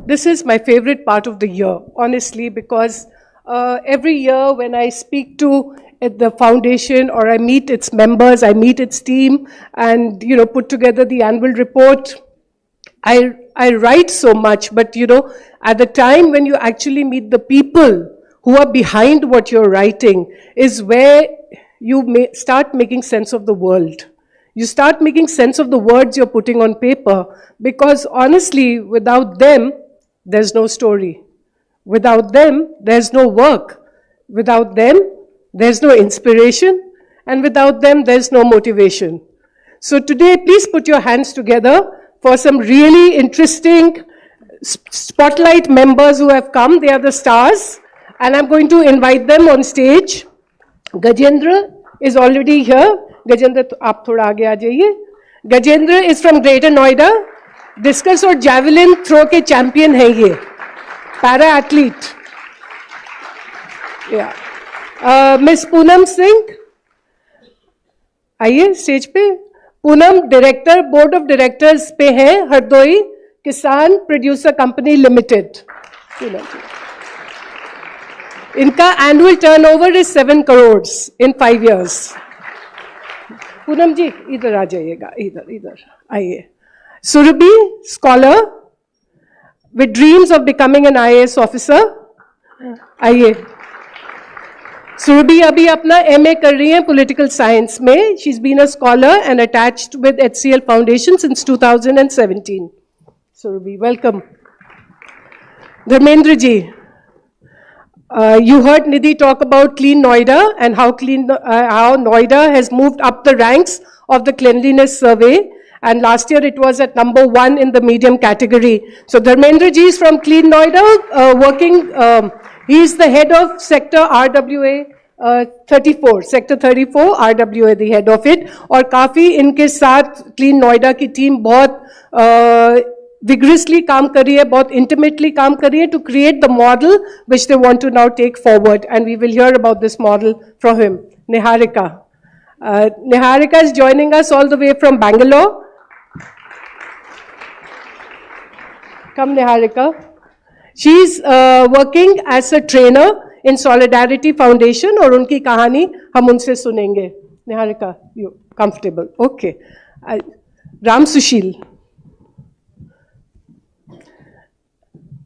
This is my favorite part of the year, honestly, because every year when I speak to the foundation or I meet its members, I meet its team, and put together the annual report, I write so much, but at the time when you actually meet the people who are behind what you're writing is where you start making sense of the world. You start making sense of the words you're putting on paper, because honestly, without them, there's no story. Without them, there's no work. Without them, there's no inspiration. And without them, there's no motivation. So today, please put your hands together for some really interesting spotlight members who have come. They are the stars. And I'm going to invite them on stage. Gajendra is already here. Gajendra, aap thoda aage aa jaiye. Gajendra is from Greater Noida. Discus और javelin throw के champion है ये, para athlete. Miss Poonam Singh आइए stage पे. Poonam director board of directors पे है हरदोई किसान producer company limited. इनका annual turnover is 7 crore in 5 years. Poonam ji इधर आ जाइएगा, इधर आइए. Surabhi, scholar with dreams of becoming an IAS officer. आइए. Surabhi अभी अपना MA कर रही हैं political science में. She's been a scholar and attached with HCL Foundation since 2017. Surabhi, welcome. Dharmendra ji, you heard Nidhi talk about Clean Noida and how Noida has moved up the ranks of the cleanliness survey. And last year it was at number 1 in the medium category. So Dharmendra ji is from Clean Noida, he is the head of sector RWA 34, sector 34 RWA, the head of it. और काफी इनके साथ Clean Noida की team बहुत vigorously काम कर रही है, बहुत intimately काम कर रही है to create the model which they want to now take forward. And we will hear about this model from him. Niharika. Niharika is joining us all the way from Bangalore. Come, Niharika. She's working as a trainer in Solidarity Foundation और उनकी कहानी हम उनसे सुनेंगे. Niharika, you comfortable? Okay. Ram Sushil.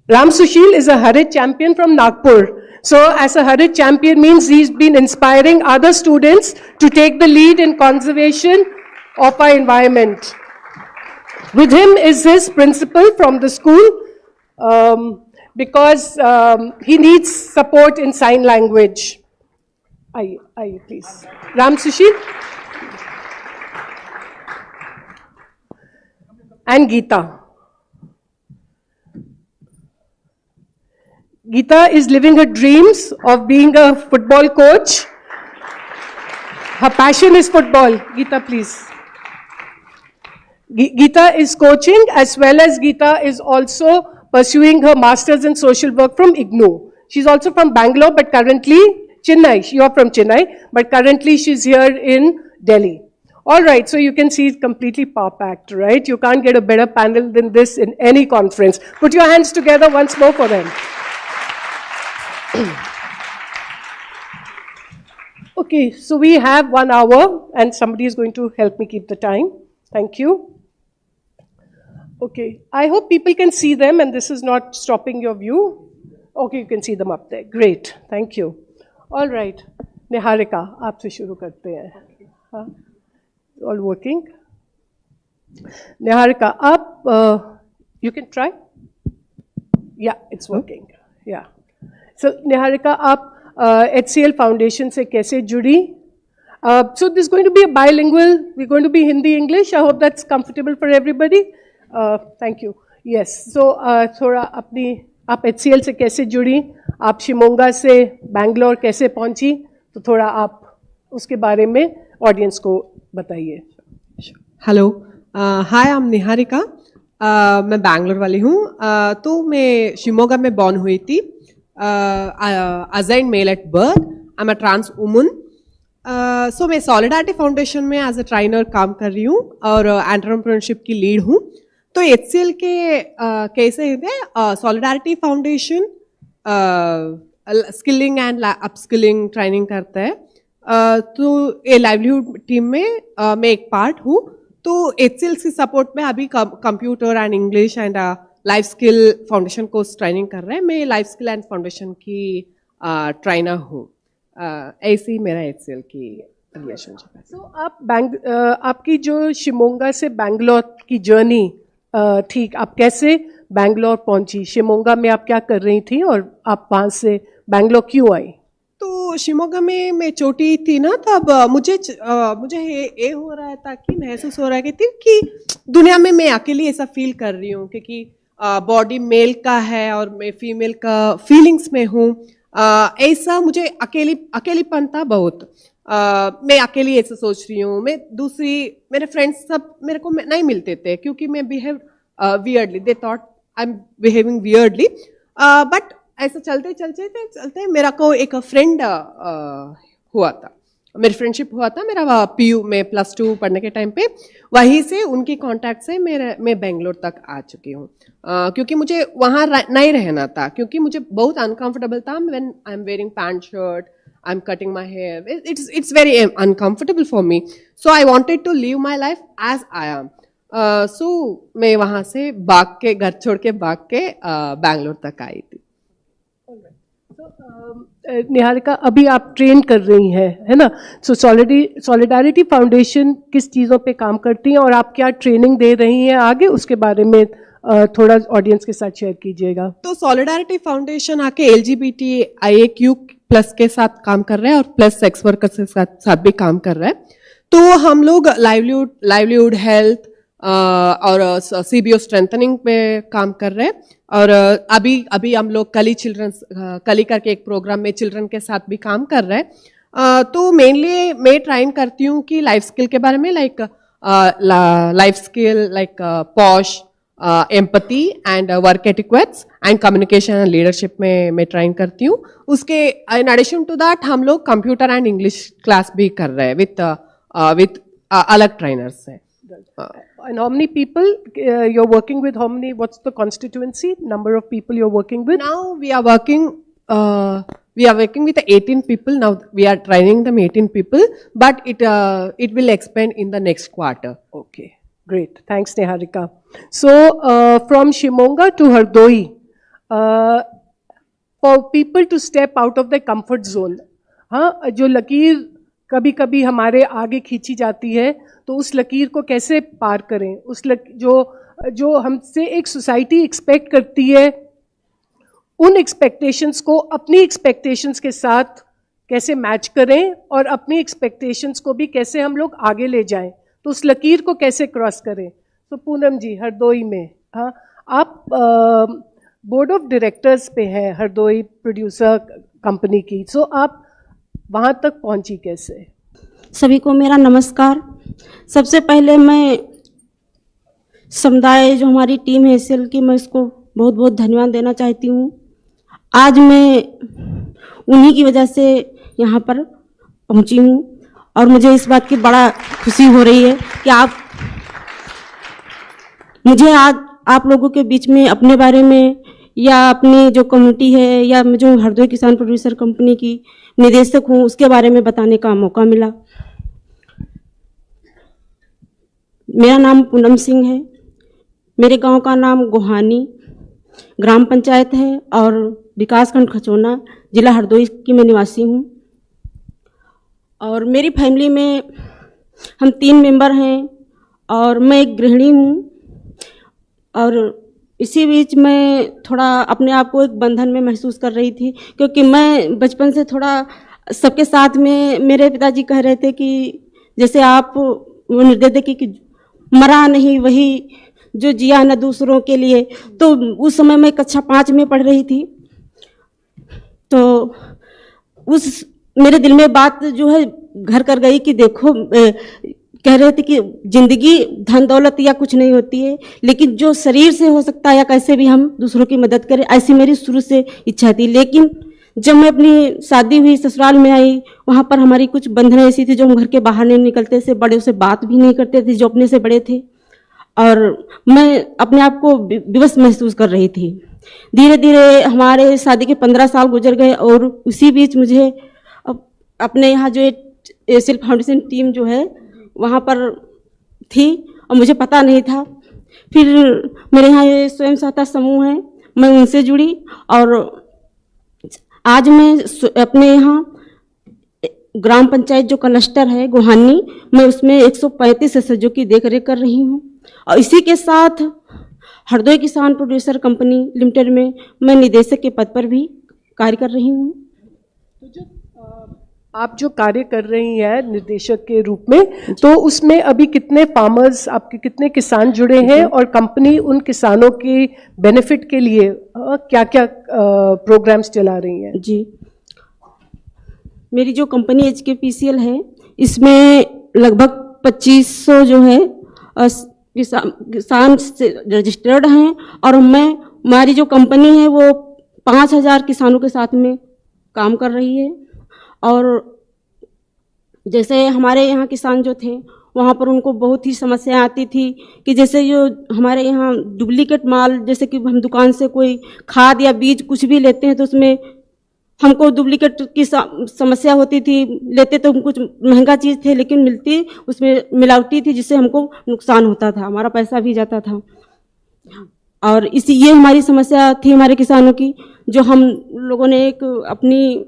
Ram Sushil is a Harit champion from Nagpur. So as a Harit champion means he's been inspiring other students to take the lead in conservation of our environment. With him is his principal from the school because he needs support in sign language. Aye, please. Ram Sushil. And Geeta. Geeta is living her dreams of being a football coach. Her passion is football. Geeta, please. Geeta is coaching as well as Geeta is also pursuing her master's in social work from IGNOU. She's also from Bangalore but currently Chennai. You're from Chennai but currently she's here in Delhi. All right, so you can see it's completely power-packed, right? You can't get a better panel than this in any conference. Put your hands together once more for them. Okay, so we have 1 hour and somebody is going to help me keep the time. Thank you. Okay, I hope people can see them and this is not stopping your view. Okay, you can see them up there. Great, thank you. All right, Niharika, आपसे शुरू करते हैं. All working? Niharika, you can try? Yeah, it's working. Yeah. So Niharika, आप HCL Foundation से कैसे जुड़ी? So this is going to be a bilingual, we're going to be Hindi-English. I hope that's comfortable for everybody. Thank you. Yes, so थोड़ा आप HCL से कैसे जुड़ी, आप शिमोगा से बैंगलोर कैसे पहुंची, तो थोड़ा आप उसके बारे में ऑडियंस को बताइए. Hello, hi, I am Niharika. मैं बैंगलोर वाली हूँ. तो मैं शिमोगा में बॉर्न हुई थी. Assigned male at birth. I am a trans woman. So मैं सॉलिडारिटी फाउंडेशन में एज अ ट्रेनर काम कर रही हूँ और एंटरप्रेन्योरशिप की लीड हूँ. तो HCL के कैसे है solidarity foundation skilling and upskilling training करता है। तो ये लाइवलीहुड टीम में मैं एक पार्ट हूँ। तो HCL की सपोर्ट में अभी computer and English and life skill foundation course training कर रहे हैं। मैं लाइफ स्किल एंड फाउंडेशन की ट्रेनर हूँ। ऐसे ही मेरा HCL की रिलेशनशिप है। तो आपकी जो शिमोगा से बैंगलोर की जर्नी ठीक, आप कैसे बैंगलोर पहुंची? शिमोगा में आप क्या कर रही थी और आप वहाँ से बैंगलोर क्यों आई? तो शिमोगा में मैं छोटी थी ना, तब मुझे ये हो रहा था कि महसूस हो रहा है कि दुनिया में मैं अकेली ऐसा फील कर रही हूँ, क्योंकि बॉडी मेल का है और मैं फीमेल का फीलिंग्स में हूँ। ऐसा मुझे अकेलीपन था बहुत। मैं अकेली ऐसा सोच रही हूँ। मेरे फ्रेंड्स सब मेरे को नहीं मिलते थे, क्योंकि मैं behave weirdly. They thought I am behaving weirdly. But ऐसा चलते मेरा को एक फ्रेंड हुआ था, मेरी फ्रेंडशिप हुआ था मेरा PU में +2 पढ़ने के टाइम पे। वहीं से उनकी कांटेक्ट से मैं बेंगलोर तक आ चुकी हूँ, क्योंकि मुझे वहाँ नहीं रहना था, क्योंकि मुझे बहुत अनकंफर्टेबल था। When I am wearing pant shirt, I am cutting my hair, it's very uncomfortable for me. So I wanted to live my life as I am. So मैं वहाँ से घर छोड़ के भाग के बैंगलोर तक आई थी। निहारिका, अभी आप ट्रेन कर रही हैं, है ना? सो सॉलिडारिटी फाउंडेशन किस चीज़ों पे काम करती हैं और आप क्या ट्रेनिंग दे रही हैं आगे, उसके बारे में थोड़ा ऑडियंस के साथ शेयर कीजिएगा। तो सॉलिडारिटी फाउंडेशन आके LGBTIAQ+ के साथ काम कर रहा है और प्लस सेक्स वर्कर्स के साथ भी काम कर रहा है। तो हम लोग लाइवलीहुड हेल्थ और CBO स्ट्रेंथनिंग पे काम कर रहे हैं। और अभी हम लोग कली करके एक प्रोग्राम में चिल्ड्रन के साथ भी काम कर रहे हैं। तो मेनली मैं ट्राइन करती हूँ कि लाइफ स्किल के बारे में, life skill like posh, empathy and work etiquettes and communication and leadership में मैं ट्राइन करती हूँ। उसके इन एडिशन टू दैट हम लोग कंप्यूटर एंड इंग्लिश क्लास भी कर रहे हैं विथ अलग ट्रेनर्स से। And how many people you're working with? What's the constituency number of people you're working with? Now we are working with 18 people. Now we are training them 18 people, but it will expand in the next quarter. Okay, great. Thanks, Niharika. So from Shimonga to Hardoi, for people to step out of their comfort zone, हाँ, जो लकीर कभी कभी हमारे आगे खींची जाती है, तो उस लकीर को कैसे पार करें? जो हमसे एक सोसाइटी एक्सपेक्ट करती है, उन एक्सपेक्टेशंस को अपनी एक्सपेक्टेशंस के साथ कैसे मैच करें और अपनी एक्सपेक्टेशंस को भी कैसे हम लोग आगे ले जाएं, तो उस लकीर को कैसे क्रॉस करें? तो पूनम जी, हरदोई में, हाँ, आप बोर्ड ऑफ डायरेक्टर्स पे हैं हरदोई प्रोड्यूसर कंपनी की। सो आप वहाँ तक पहुँची कैसे? सभी को मेरा नमस्कार। सबसे पहले मैं समुदाय जो हमारी टीम है HCL की, मैं इसको बहुत बहुत धन्यवाद देना चाहती हूँ। आज मैं उन्हीं की वजह से यहाँ पर पहुँची हूँ और मुझे इस बात की बड़ा खुशी हो रही है कि मुझे आज आप लोगों के बीच में अपने बारे में या अपनी जो कम्युनिटी है या जो हरदोई किसान प्रोड्यूसर कंपनी की निदेशक हूँ उसके बारे में बताने का मौका मिला। मेरा नाम पूनम सिंह है। मेरे गांव का नाम गोहानी ग्राम पंचायत है और विकासखंड खचौना, जिला हरदोई की मैं निवासी हूँ। और मेरी फैमिली में हम 3 मेंबर हैं और मैं एक गृहिणी हूँ। और इसी बीच मैं थोड़ा अपने आप को एक बंधन में महसूस कर रही थी, क्योंकि मैं बचपन से थोड़ा सबके साथ में, मेरे पिताजी कह रहे थे कि जैसे आप वो निर्देश थे कि मरा नहीं वही जो जिया न दूसरों के लिए। तो उस समय मैं कक्षा 5 में पढ़ रही थी, तो उस मेरे दिल में बात जो है घर कर गई कि देखो, कह रहे थे कि जिंदगी धन दौलत या कुछ नहीं होती है, लेकिन जो शरीर से हो सकता है या कैसे भी हम दूसरों की मदद करें, ऐसी मेरी शुरू से इच्छा थी। लेकिन जब मैं अपनी शादी हुई, ससुराल में आई, वहाँ पर हमारी कुछ बंधनें ऐसी थी जो हम घर के बाहर नहीं निकलते थे, बड़े से बात भी नहीं करते थे जो अपने से बड़े थे। और मैं अपने आप को विवश महसूस कर रही थी। धीरे धीरे हमारे शादी के 15 साल गुजर गए और उसी बीच मुझे अपने यहाँ जो एशियल फाउंडेशन टीम जो है वहाँ पर थी और मुझे पता नहीं था। फिर मेरे यहाँ ये स्वयं सहायता समूह है, मैं उनसे जुड़ी और आज मैं अपने यहाँ ग्राम पंचायत जो क्लस्टर है गोहानी, मैं उसमें 135 सदस्यों की देखरेख कर रही हूँ और इसी के साथ हरदोई किसान प्रोड्यूसर कंपनी लिमिटेड में मैं निदेशक के पद पर भी कार्य कर रही हूँ। आप जो कार्य कर रही हैं निर्देशक के रूप में, तो उसमें अभी कितने फार्मर्स, आपके कितने किसान जुड़े हैं और कंपनी उन किसानों के बेनिफिट के लिए क्या क्या प्रोग्राम्स चला रही है? जी, मेरी जो कंपनी HKPCL है इसमें लगभग 2500 जो है किसान से रजिस्टर्ड हैं और हमारी जो कंपनी है वो 5000 किसानों के साथ में काम कर रही है। और जैसे हमारे यहाँ किसान जो थे वहाँ पर उनको बहुत ही समस्या आती थी कि जैसे जो हमारे यहाँ डुप्लीकेट माल, जैसे कि हम दुकान से कोई खाद या बीज कुछ भी लेते हैं तो उसमें हमको डुप्लीकेट की समस्या होती थी। लेते तो हम कुछ महंगा चीज़ थे लेकिन मिलती उसमें मिलावटी थी, जिससे हमको नुकसान होता था, हमारा पैसा भी जाता था। और ये हमारी समस्या थी हमारे किसानों की, जो हम लोगों ने एक अपनी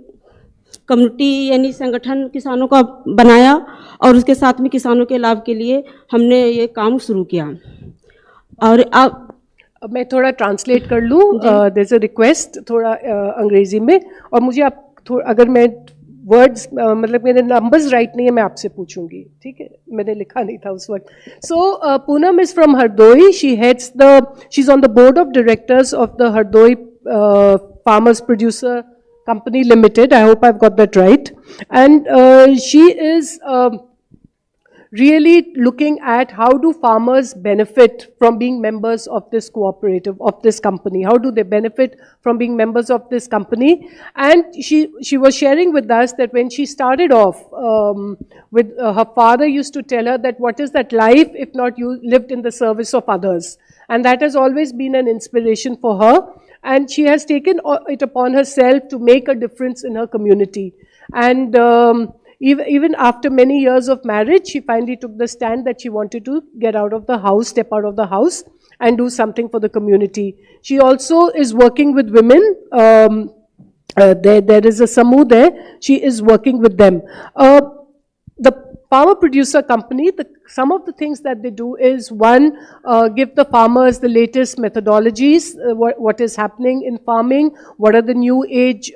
कम्युनिटी यानी संगठन किसानों का बनाया और उसके साथ में किसानों के लाभ के लिए हमने ये काम शुरू किया। और अब मैं थोड़ा ट्रांसलेट कर लूँ, देयर इज अ रिक्वेस्ट थोड़ा अंग्रेजी में, और मुझे आप अगर मैं वर्ड्स मतलब मेरे नंबर्स राइट नहीं है मैं आपसे पूछूंगी, ठीक है? मैंने लिखा नहीं था उस वक्त। So Poonam is from Hardoi, she is on the board of directors of the Hardoi farmers producer Company Limited. I hope I've got that right. And she is really looking at how do farmers benefit from being members of this cooperative, of this company. How do they benefit from being members of this company? And she was sharing with us that when she started off with her father used to tell her that what is that life if not you lived in the service of others. And that has always been an inspiration for her. And she has taken it upon herself to make a difference in her community. And even after many years of marriage, she finally took the stand that she wanted to get out of the house, step out of the house and do something for the community. She also is working with women. There is a Samu there. She is working with them. The farmer producer company, some of the things that they do is, one, give the farmers the latest methodologies, what is happening in farming, what are the new age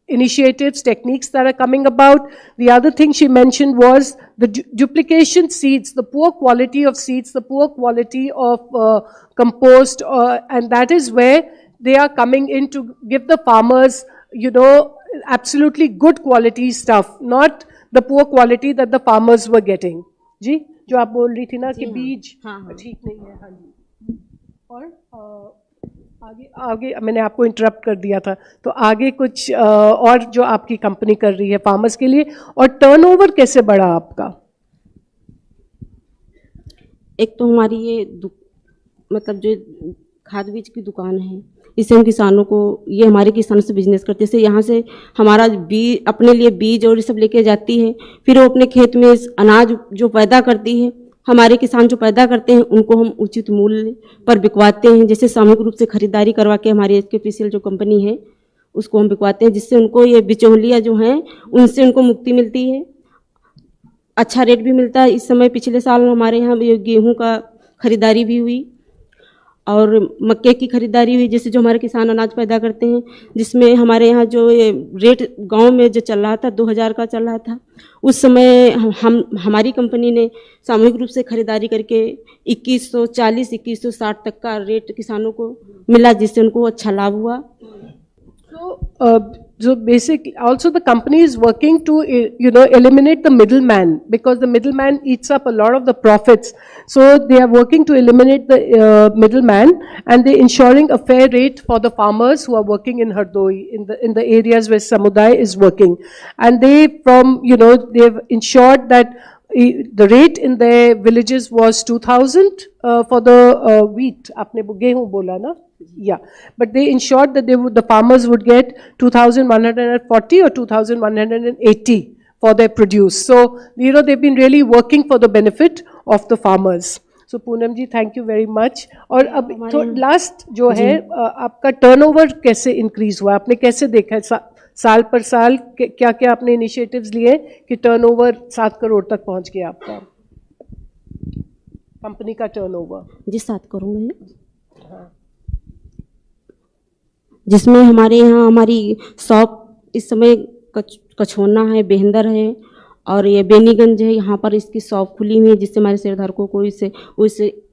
initiatives, techniques that are coming about. The other thing she mentioned was the duplication seeds, the poor quality of seeds, the poor quality of compost, and that is where they are coming in to give the farmers, absolutely good quality stuff, not the poor quality that the farmers were getting. जी, जो आप बोल रही थी ना कि बीज ठीक नहीं है। हाँ जी। और आगे मैंने आपको इंटरप्ट कर दिया था, तो आगे कुछ और जो आपकी कंपनी कर रही है फार्मर्स के लिए, और टर्नओवर कैसे बढ़ा आपका? एक तो हमारी ये मतलब जो खाद बीज की दुकान है, इससे हम किसानों को, ये हमारे किसानों से बिजनेस करते हैं। जैसे यहाँ से हमारा बीज अपने लिए बीज और ये सब लेके जाती है, फिर वो अपने खेत में अनाज जो पैदा करती है, हमारे किसान जो पैदा करते हैं उनको हम उचित मूल्य पर बिकवाते हैं। जैसे सामूहिक रूप से खरीदारी करवा के हमारी HKPCL जो कंपनी है उसको हम बिकवाते हैं, जिससे उनको ये बिचौलिया जो हैं उनसे उनको मुक्ति मिलती है, अच्छा रेट भी मिलता है। इस समय पिछले साल हमारे यहाँ गेहूँ का खरीदारी भी हुई और मक्के की खरीदारी हुई, जैसे जो हमारे किसान अनाज पैदा करते हैं, जिसमें हमारे यहाँ जो ये रेट गांव में जो चल रहा था 2000 का चल रहा था, उस समय हमारी कंपनी ने सामूहिक रूप से खरीदारी करके 2140 2160 तक का रेट किसानों को मिला, जिससे उनको अच्छा लाभ हुआ। So basically, also the company is working to, eliminate the middleman, because the middleman eats up a lot of the profits. So they are working to eliminate the middleman, and they're ensuring a fair rate for the farmers who are working in Hardoi, in the areas where Samudaya is working. And they've ensured that the rate in their villages was 2,000 for the wheat. आपने गेहूं बोला ना? Yeah, but they ensured that the farmers would get 2,140 or 2,180 for their produce. So, they've been really working for the benefit of the farmers. So, Poonam ji, thank you very much. और अब last जो है आपका turnover कैसे increase हुआ? आपने कैसे देखा साल पर साल क्या क्या आपने इनिशिएटिव्स लिए कि टर्नओवर 7 करोड़ तक पहुंच गया आपका कंपनी का टर्नओवर? जी 7 करोड़ है, जिसमें हमारे यहाँ हमारी शॉप इस समय कछोना है, बेहंदर है और ये बेनीगंज है, यहाँ पर इसकी शॉप खुली हुई है, जिससे हमारे शेयरधारकों को इससे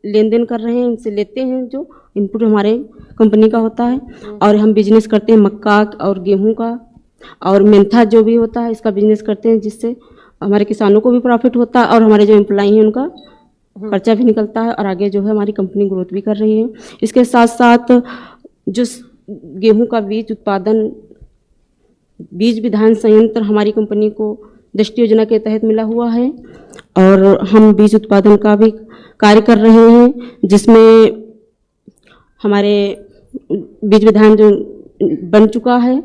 लेन देन कर रहे हैं, इनसे लेते हैं जो इनपुट हमारे कंपनी का होता है। और हम बिजनेस करते हैं मक्का और गेहूं का और मेंथा जो भी होता है इसका बिजनेस करते हैं, जिससे हमारे किसानों को भी प्रॉफिट होता है और हमारे जो एम्प्लॉई हैं उनका खर्चा भी निकलता है और आगे जो है हमारी कंपनी ग्रोथ भी कर रही है। इसके साथ साथ जो गेहूं का बीज उत्पादन बीज विधान संयंत्र हमारी कंपनी को दृष्टि योजना के तहत मिला हुआ है और हम बीज उत्पादन का भी कार्य कर रहे हैं, जिसमें हमारे बीज विधान जो बन चुका है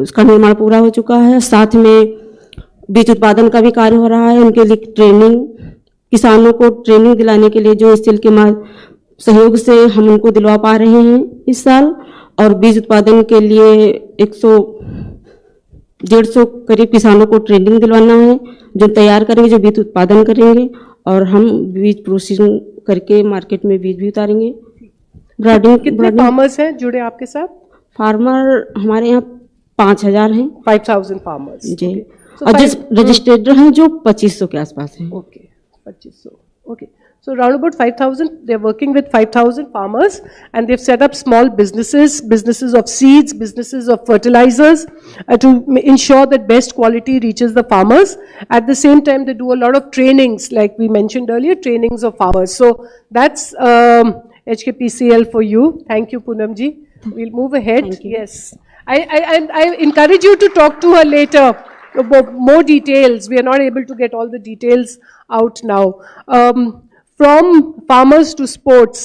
उसका निर्माण पूरा हो चुका है। साथ में बीज उत्पादन का भी कार्य हो रहा है, उनके लिए ट्रेनिंग, किसानों को ट्रेनिंग दिलाने के लिए जो स्किल के सहयोग से हम उनको दिलवा पा रहे हैं इस साल। और बीज उत्पादन के लिए 100-150 करीब किसानों को ट्रेनिंग दिलवाना है, जो तैयार करेंगे, जो बीज उत्पादन करेंगे और हम बीज प्रोसेसिंग करके मार्केट में बीज भी उतारेंगे। कितने फार्मर्स हैं जुड़े आपके साथ? फार्मर हमारे यहाँ 5,000 हैं। 5,000 फार्मर्स जी। और जिस रजिस्टर्ड हैं जो 2,500 के आसपास हैं। Okay, 2,500। Okay, so around about 5,000, they're working with 5,000 farmers and they've set up small businesses of seeds, businesses of fertilizers to ensure that best quality reaches the farmers. At the same time, they do a lot of trainings, like we mentioned earlier, trainings of farmers. So that's HKPCL for you. Thank you, Poonam ji. We'll move ahead. Yes. I encourage you to talk to her later. More details. We are not able to get all the details out now. From farmers to sports,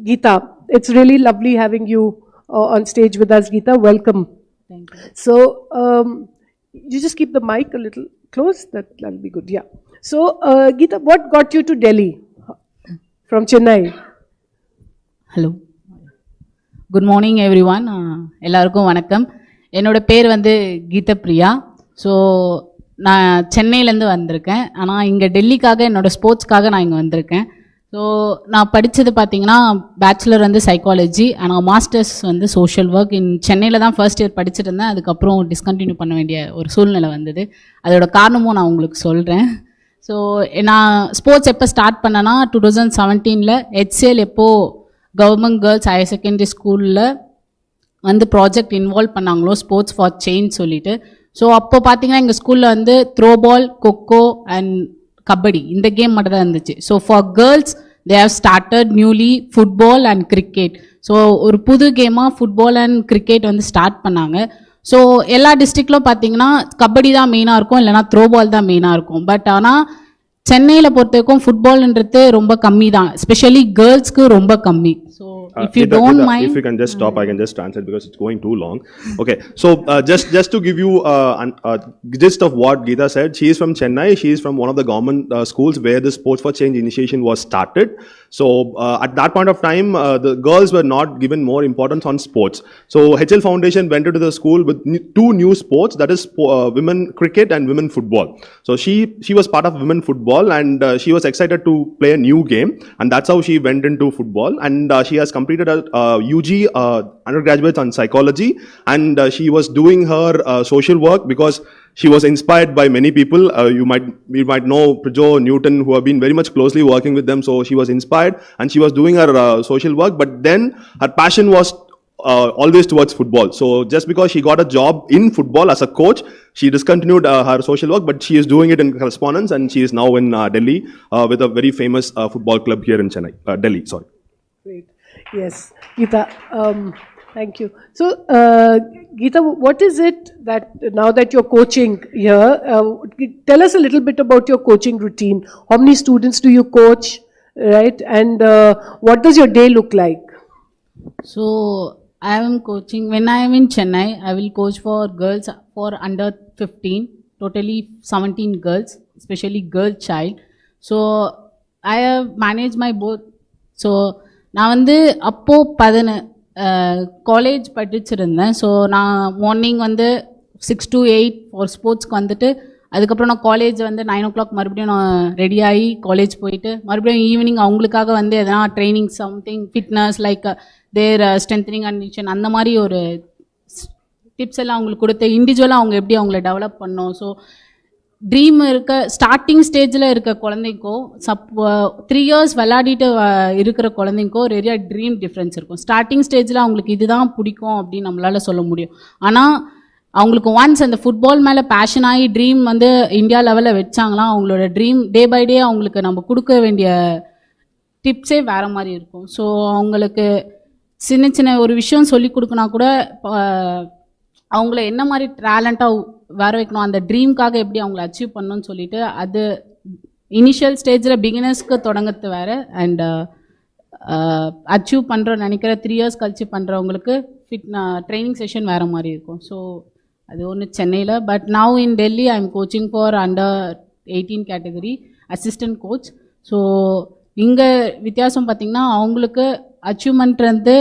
Geeta, it's really lovely having you on stage with us, Geeta. Welcome. Thank you. So, you just keep the mic a little close. That'll be good. Yeah. So, Geeta, what got you to Delhi from Chennai? Hello. Good morning, everyone. எல்லாருக்கும் வணக்கம். என்னோட பேர் வந்து Geetha Priya. So நான் சென்னையிலேருந்து வந்திருக்கேன். ஆனால் இங்கே டெல்லிக்காக என்னோடய ஸ்போர்ட்ஸ்க்காக நான் இங்கே வந்திருக்கேன். ஸோ நான் படித்தது பார்த்தீங்கன்னா பேச்சுலர் வந்து சைக்காலஜி, ஆனால் மாஸ்டர்ஸ் வந்து சோஷியல் ஒர்க். சென்னையில் தான் ஃபர்ஸ்ட் இயர் படிச்சுட்டு இருந்தேன். அதுக்கப்புறம் டிஸ்கண்டினியூ பண்ண வேண்டிய ஒரு சூழ்நிலை வந்தது. அதோட காரணமும் நான் உங்களுக்கு சொல்கிறேன். ஸோ நான் ஸ்போர்ட்ஸ் எப்போ ஸ்டார்ட் பண்ணேன்னா 2017 HCL எப்போது கவர்மெண்ட் கேர்ள்ஸ் ஹையர் செகண்டரி ஸ்கூலில் வந்து ப்ராஜெக்ட் இன்வால்வ் பண்ணாங்களோ ஸ்போர்ட்ஸ் ஃபார் சேஞ்ச் சொல்லிட்டு. ஸோ அப்போ பார்த்தீங்கன்னா எங்கள் ஸ்கூலில் வந்து throw ball, kho kho and kabaddi இந்த கேம் மட்டும் தான் இருந்துச்சு. So for girls they have started newly football and cricket. So ஒரு புது கேமாக ஃபுட்பால் அண்ட் கிரிக்கெட் வந்து ஸ்டார்ட் பண்ணாங்க. ஸோ எல்லா டிஸ்ட்ரிக்ட்லும் பார்த்தீங்கன்னா கபடி தான் மெயினாக இருக்கும், இல்லைனா த்ரோ பால் தான் மெயினாக இருக்கும். பட் ஆனால் சென்னையில் பொறுத்த வரைக்கும் ஃபுட்பால்ன்றது ரொம்ப கம்மி தான், எஸ்பெஷலி கேர்ள்ஸ்க்கு ரொம்ப கம்மி. So if you don't mind, if you can just stop, I can just translate because it's going too long. Okay, so just to give you a gist of what Geeta said, she is from Chennai. She is from one of the government schools where the Sports for Change initiation was started. So at that point of time, the girls were not given more importance on sports. So HL Foundation went into the school with two new sports, that is women cricket and women football. So she was part of women football and she was excited to play a new game, and that's how she went into football. And she has completed a UG undergraduate on psychology, and she was doing her social work because she was inspired by many people. You might know Prajo Newton, who have been very much closely working with them. So she was inspired and she was doing her social work, but then her passion was always towards football. So just because she got a job in football as a coach, she discontinued her social work, but she is doing it in correspondence, and she is now in Delhi with a very famous football club here in Chennai, Delhi, sorry. Great. Yes, Geeta, Thank you. So, Geeta, what is it that now that you're coaching here, tell us a little bit about your coaching routine. How many students do you coach, right? And what does your day look like? So I am coaching, when I am in Chennai, I will coach for girls for under 15, totally 17 girls, especially girl child. So I have managed my both. So நான் வந்து அப்போது college படிச்சிருந்தேன். So நான் morning வந்து 6 to 8 for ஸ்போர்ட்ஸ்க்கு வந்துட்டு அதுக்கப்புறம் நான் college வந்து 9 o'clock மறுபடியும் நான் ரெடி ஆகி காலேஜ் போயிட்டு மறுபடியும் ஈவினிங் அவங்களுக்காக வந்து எதனா ட்ரைனிங் சம்திங் ஃபிட்னஸ் லைக் தேர் ஸ்ட்ரென்த்னிங் கண்டிஷன் அந்த மாதிரி ஒரு டிப்ஸ் எல்லாம் அவங்களுக்கு கொடுத்து இண்டிவிஜுவலாக அவங்க எப்படி அவங்கள டெவலப் பண்ணோம். ஸோ ட்ரீம் இருக்க ஸ்டார்டிங் ஸ்டேஜில் இருக்க குழந்தைக்கோ 3 years விளையாடிட்டு இருக்கிற குழந்தைக்கோ நிறைய ட்ரீம் டிஃப்ரென்ஸ் இருக்கும். ஸ்டார்டிங் ஸ்டேஜில் அவங்களுக்கு இதுதான் பிடிக்கும் அப்படின்னு நம்மளால் சொல்ல முடியும். ஆனால் அவங்களுக்கு ஒன்ஸ் அந்த ஃபுட்பால் மேலே பேஷன் ஆகி ட்ரீம் வந்து இந்தியா லெவலில் வச்சாங்களாம் அவங்களோட ட்ரீம் டே பை டே அவங்களுக்கு நம்ம கொடுக்க வேண்டிய டிப்ஸே வேறு மாதிரி இருக்கும். ஸோ அவங்களுக்கு சின்ன சின்ன ஒரு விஷயம் சொல்லி கொடுக்குனா கூட அவங்கள என்ன மாதிரி டேலண்ட்டாக வர வைக்கணும், அந்த ட்ரீம்காக எப்படி அவங்கள அச்சீவ் பண்ணணும்னு சொல்லிட்டு அது இனிஷியல் ஸ்டேஜில் பிகினர்ஸ்க்கு தொடங்கிறது வேறு அண்ட் அச்சீவ் பண்ணுறோன்னு நினைக்கிற 3 years கழிச்சு பண்ணுறவங்களுக்கு ட்ரைனிங் செஷன் வேறு மாதிரி இருக்கும். ஸோ அது ஒன்று சென்னையில். But now in Delhi I am coaching for under 18 category assistant coach. So இங்கே வித்தியாசம் பார்த்திங்கன்னா அவங்களுக்கு அச்சீவ்மெண்ட் வந்து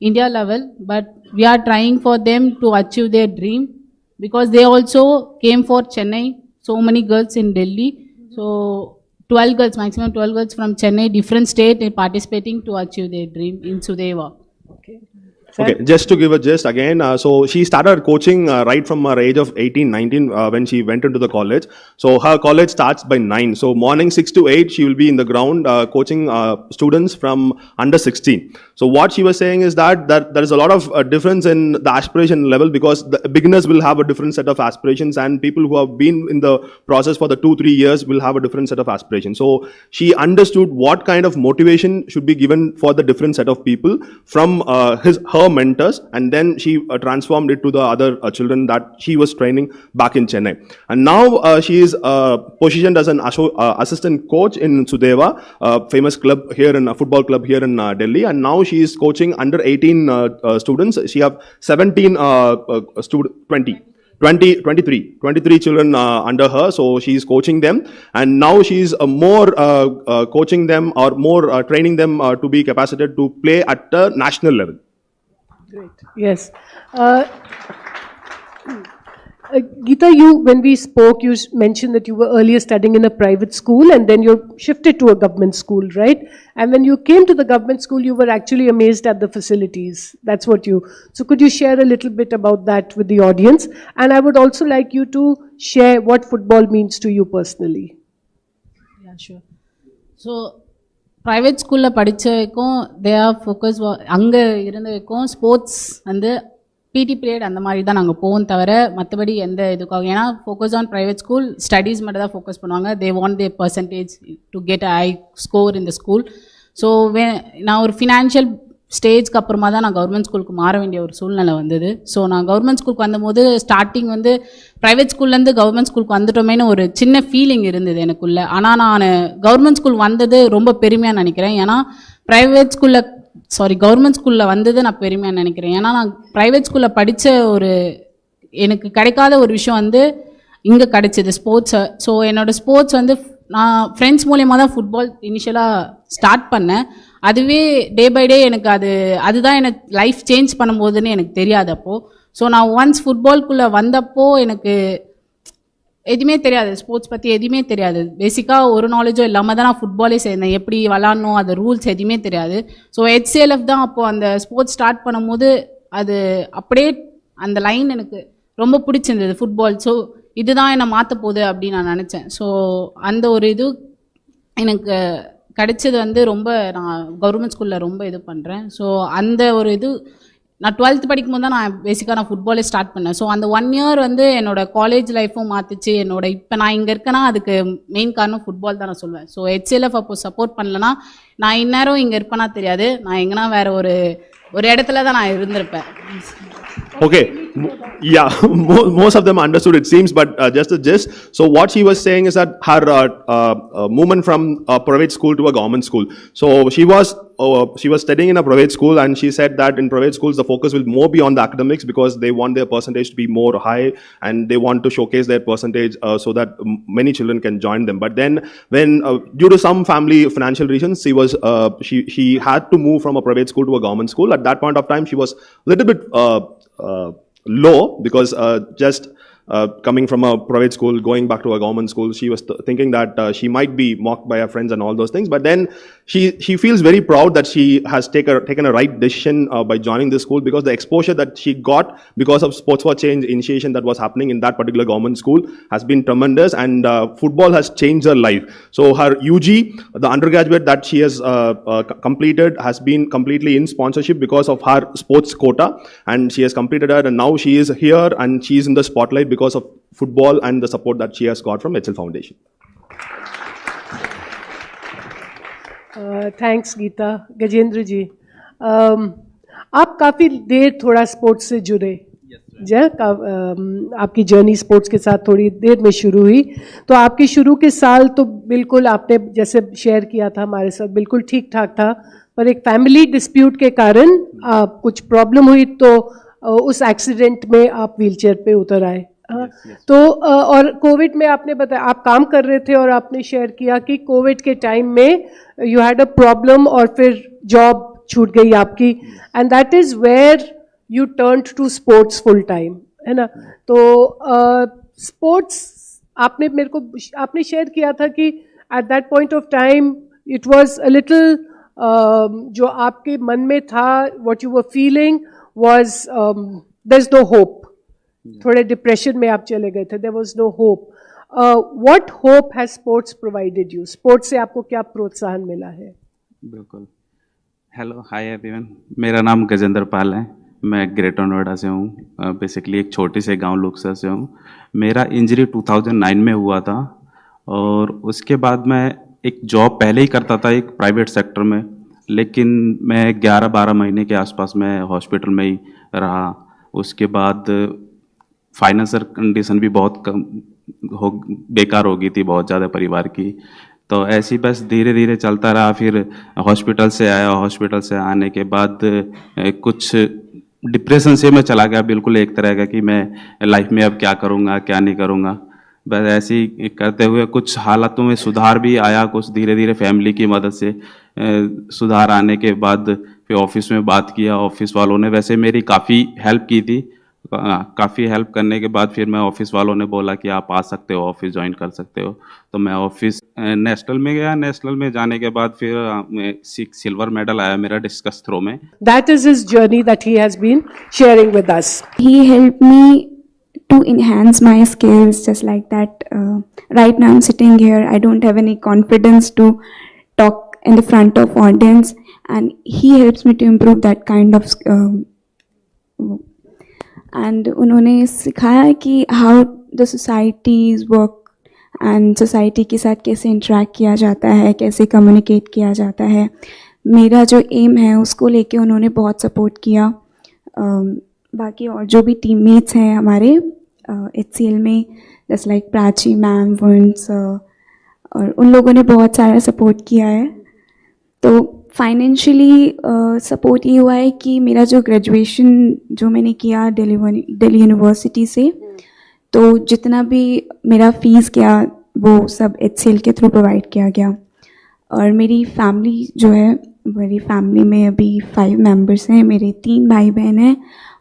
India level, but we are trying for them to achieve their dream because they also came for Chennai. So many girls in Delhi. So 12 girls, maximum 12 girls from Chennai, different state participating to achieve their dream in Sudeva. Okay. Okay, just to give a gist again, so she started coaching right from her age of 18, 19 when she went into the college. So her college starts by 9. So morning 6 to 8, she will be in the ground coaching students from under 16. So what she was saying is that there is a lot of difference in the aspiration level because the beginners will have a different set of aspirations and people who have been in the process for the 2-3 years will have a different set of aspirations. So she understood what kind of motivation should be given for the different set of people from her mentors, and then she transformed it to the other children that she was training back in Chennai. And now she is positioned as an assistant coach in Sudeva, famous club here in a football club here in Delhi, and now she is coaching under 18 students. She have 23 children under her, so she is coaching them, and now she is more coaching them or more training them to be capacitated to play at a national level. Great. Yes. Geeta, when we spoke, you mentioned that you were earlier studying in a private school and then you shifted to a government school, right? And when you came to the government school, you were actually amazed at the facilities. That's what you... So could you share a little bit about that with the audience? And I would also like you to share what football means to you personally. Yeah, sure. So private ஸ்கூலில் படித்த வரைக்கும் they are focus அங்கே இருந்த வரைக்கும் sports வந்து PT period அந்த மாதிரி தான் நாங்கள் போவோம் தவிர மற்றபடி எந்த இதுக்காக, ஏன்னா focus on private school studies மட்டும் தான் ஃபோக்கஸ் பண்ணுவாங்க. They want they percentage to get I score in the school. So நான் ஒரு ஃபினான்ஷியல் ஸ்டேஜ்க்கு அப்புறமா தான் நான் கவர்மெண்ட் ஸ்கூலுக்கு மாற வேண்டிய ஒரு சூழ்நிலை வந்தது. ஸோ நான் கவர்மெண்ட் ஸ்கூலுக்கு வந்தபோது ஸ்டார்டிங் வந்து ப்ரைவேட் ஸ்கூல்லேருந்து கவர்மெண்ட் ஸ்கூலுக்கு வந்துட்டோமேனு ஒரு சின்ன ஃபீலிங் இருந்தது எனக்குள்ளே. ஆனால் நான் கவர்மெண்ட் ஸ்கூல் வந்தது ரொம்ப பெருமையாக நினைக்கிறேன். ஏன்னா கவர்மெண்ட் ஸ்கூலில் வந்தது நான் பெருமையாக நினைக்கிறேன். ஏன்னா நான் ப்ரைவேட் ஸ்கூலில் படித்த ஒரு எனக்கு கிடைக்காத ஒரு விஷயம் வந்து இங்கே கிடைச்சிது, ஸ்போர்ட்ஸை. ஸோ என்னோடய ஸ்போர்ட்ஸ் வந்து நான் ஃப்ரெண்ட்ஸ் மூலியமாக தான் ஃபுட்பால் இனிஷியலாக ஸ்டார்ட் பண்ணேன். அதுவே டே பை டே எனக்கு அதுதான் எனக்கு லைஃப் சேஞ்ச் பண்ணும்போதுன்னு எனக்கு தெரியாது அப்போது. ஸோ நான் ஒன்ஸ் ஃபுட்பால்குள்ளே வந்தப்போ எனக்கு எதுவுமே தெரியாது, ஸ்போர்ட்ஸ் பற்றி எதுவுமே தெரியாது. பேசிக்காக ஒரு நாலேஜும் இல்லாமல் தான் நான் ஃபுட்பாலே சேர்ந்தேன். எப்படி விளாட்ணும், அது ரூல்ஸ் எதுவுமே தெரியாது. ஸோ HCLF தான் அப்போது அந்த ஸ்போர்ட்ஸ் ஸ்டார்ட் பண்ணும்போது அது அப்படியே அந்த லைன் எனக்கு ரொம்ப பிடிச்சிருந்தது ஃபுட்பால். ஸோ இதுதான் என்னை மாற்ற போகுது அப்படின்னு நான் நினச்சேன். ஸோ அந்த ஒரு இது எனக்கு கிடைச்சது வந்து ரொம்ப நான் கவர்மெண்ட் ஸ்கூலில் ரொம்ப இது பண்ணுறேன். ஸோ அந்த ஒரு இது நான் 12th படிக்கும்போது தான் நான் பேசிக்காக நான் ஃபுட்பாலே ஸ்டார்ட் பண்ணேன். ஸோ அந்த 1 year வந்து என்னோடய காலேஜ் லைஃப்பும் மாற்றிச்சு. இப்போ நான் இங்கே இருக்கேன்னா அதுக்கு மெயின் காரணம் ஃபுட்பால் தான் நான் சொல்லுவேன். ஸோ HCLF அப்போது சப்போர்ட் பண்ணலன்னா நான் இந்நேரம் இங்கே இருப்பேனா தெரியாது. நான் எங்கன்னா வேறு ஒரு ஒரு இடத்துல தான் நான் இருந்திருப்பேன். Okay, yeah, most of them understood it seems, but just a gist. So what she was saying is that her movement from a private school to a government school. So she was studying in a private school, and she said that in private schools the focus will more be on the academics because they want their percentage to be more high, and they want to showcase their percentage so that many children can join them. But then when due to some family financial reasons, she had to move from a private school to a government school. At that point of time, she was a little bit low because just coming from a private school, going back to a government school, she was thinking that she might be mocked by her friends and all those things. But then she feels very proud that she has taken a right decision by joining this school, because the exposure that she got because of Sports for Change initiation that was happening in that particular government school has been tremendous, and football has changed her life. So her UG, the undergraduate that she has completed, has been completely in sponsorship because of her sports quota, and she has completed it, and now she is here and she is in the spotlight because of football and the support that she has got from HL Foundation. Thanks Geeta. Gajendra ji, आप काफ़ी देर थोड़ा sports से जुड़े, आपकी journey sports के साथ थोड़ी देर में शुरू हुई, तो आपके शुरू के साल तो बिल्कुल आपने जैसे शेयर किया था हमारे साथ बिल्कुल ठीक ठाक था, पर एक फैमिली डिस्प्यूट के कारण कुछ प्रॉब्लम हुई, तो उस एक्सीडेंट में आप व्हीलचेयर पे उतर आए. तो और कोविड में आपने बताया आप काम कर रहे थे, और आपने शेयर किया कि कोविड के टाइम में यू हैड अ प्रॉब्लम और फिर जॉब छूट गई आपकी, and that is where you turned to sports full time, है ना. तो स्पोर्ट्स आपने शेयर किया था कि at that point of time it was a little जो आपके मन में था, what you were feeling was there is no hope. थोड़े डिप्रेशन में आप चले गए थे, there was no hope. What hope has sports provided you? Sports से आपको क्या प्रोत्साहन मिला है? बिल्कुल. Hello, hi everyone. मेरा नाम गजेंद्र पाल है. मैं ग्रेटर नोएडा से हूँ. बेसिकली एक छोटे से गांव लुक्सर से हूँ. मेरा इंजरी 2009 में हुआ था, और उसके बाद मैं एक जॉब पहले ही करता था एक प्राइवेट सेक्टर में, लेकिन मैं 11-12 महीने के आसपास मैं हॉस्पिटल में ही रहा. उसके बाद फाइनेंशियल कंडीशन भी बहुत बेकार हो गई थी, बहुत ज़्यादा परिवार की. तो ऐसे ही बस धीरे धीरे चलता रहा. फिर हॉस्पिटल से आया. हॉस्पिटल से आने के बाद कुछ डिप्रेशन से मैं चला गया, बिल्कुल एक तरह का कि मैं लाइफ में अब क्या करूँगा क्या नहीं करूँगा. बस ऐसे ही करते हुए कुछ हालातों में सुधार भी आया, कुछ धीरे धीरे फैमिली की मदद से सुधार आने के बाद फिर ऑफिस में बात किया. ऑफिस वालों ने वैसे मेरी काफ़ी हेल्प की थी. काफ़ी हेल्प करने के बाद फिर मैं ऑफिस वालों ने बोला कि आप आ सकते हो, ऑफिस ज्वाइन कर सकते हो. तो मैं ऑफिस नेशनल में गया. नेशनल में जाने के बाद फिर सिल्वर मेडल आया मेरा डिस्कस थ्रो में. That is his journey that he has been sharing with us. He helped me to enhance my skills, just like that. Right now I'm sitting here, I don't have any confidence to talk in the front of audience, and he helps me to improve that kind of and उन्होंने सिखाया कि how the societies work and society के साथ कैसे interact किया जाता है, कैसे communicate किया जाता है. मेरा जो aim है उसको लेके उन्होंने बहुत support किया. बाकी और जो भी टीममेट्स हैं हमारे HCL में, जैसे लाइक प्राची मैम, वंस, और उन लोगों ने बहुत सारा सपोर्ट किया है. तो फाइनेंशियली सपोर्ट ये हुआ है कि मेरा जो ग्रेजुएशन जो मैंने किया दिल्ली यूनिवर्सिटी से, तो जितना भी मेरा फ़ीस गया वो सब HCL के थ्रू प्रोवाइड किया गया. और मेरी फैमिली जो है, मेरी फैमिली में अभी 5 मेंबर्स हैं. मेरे 3 भाई बहन हैं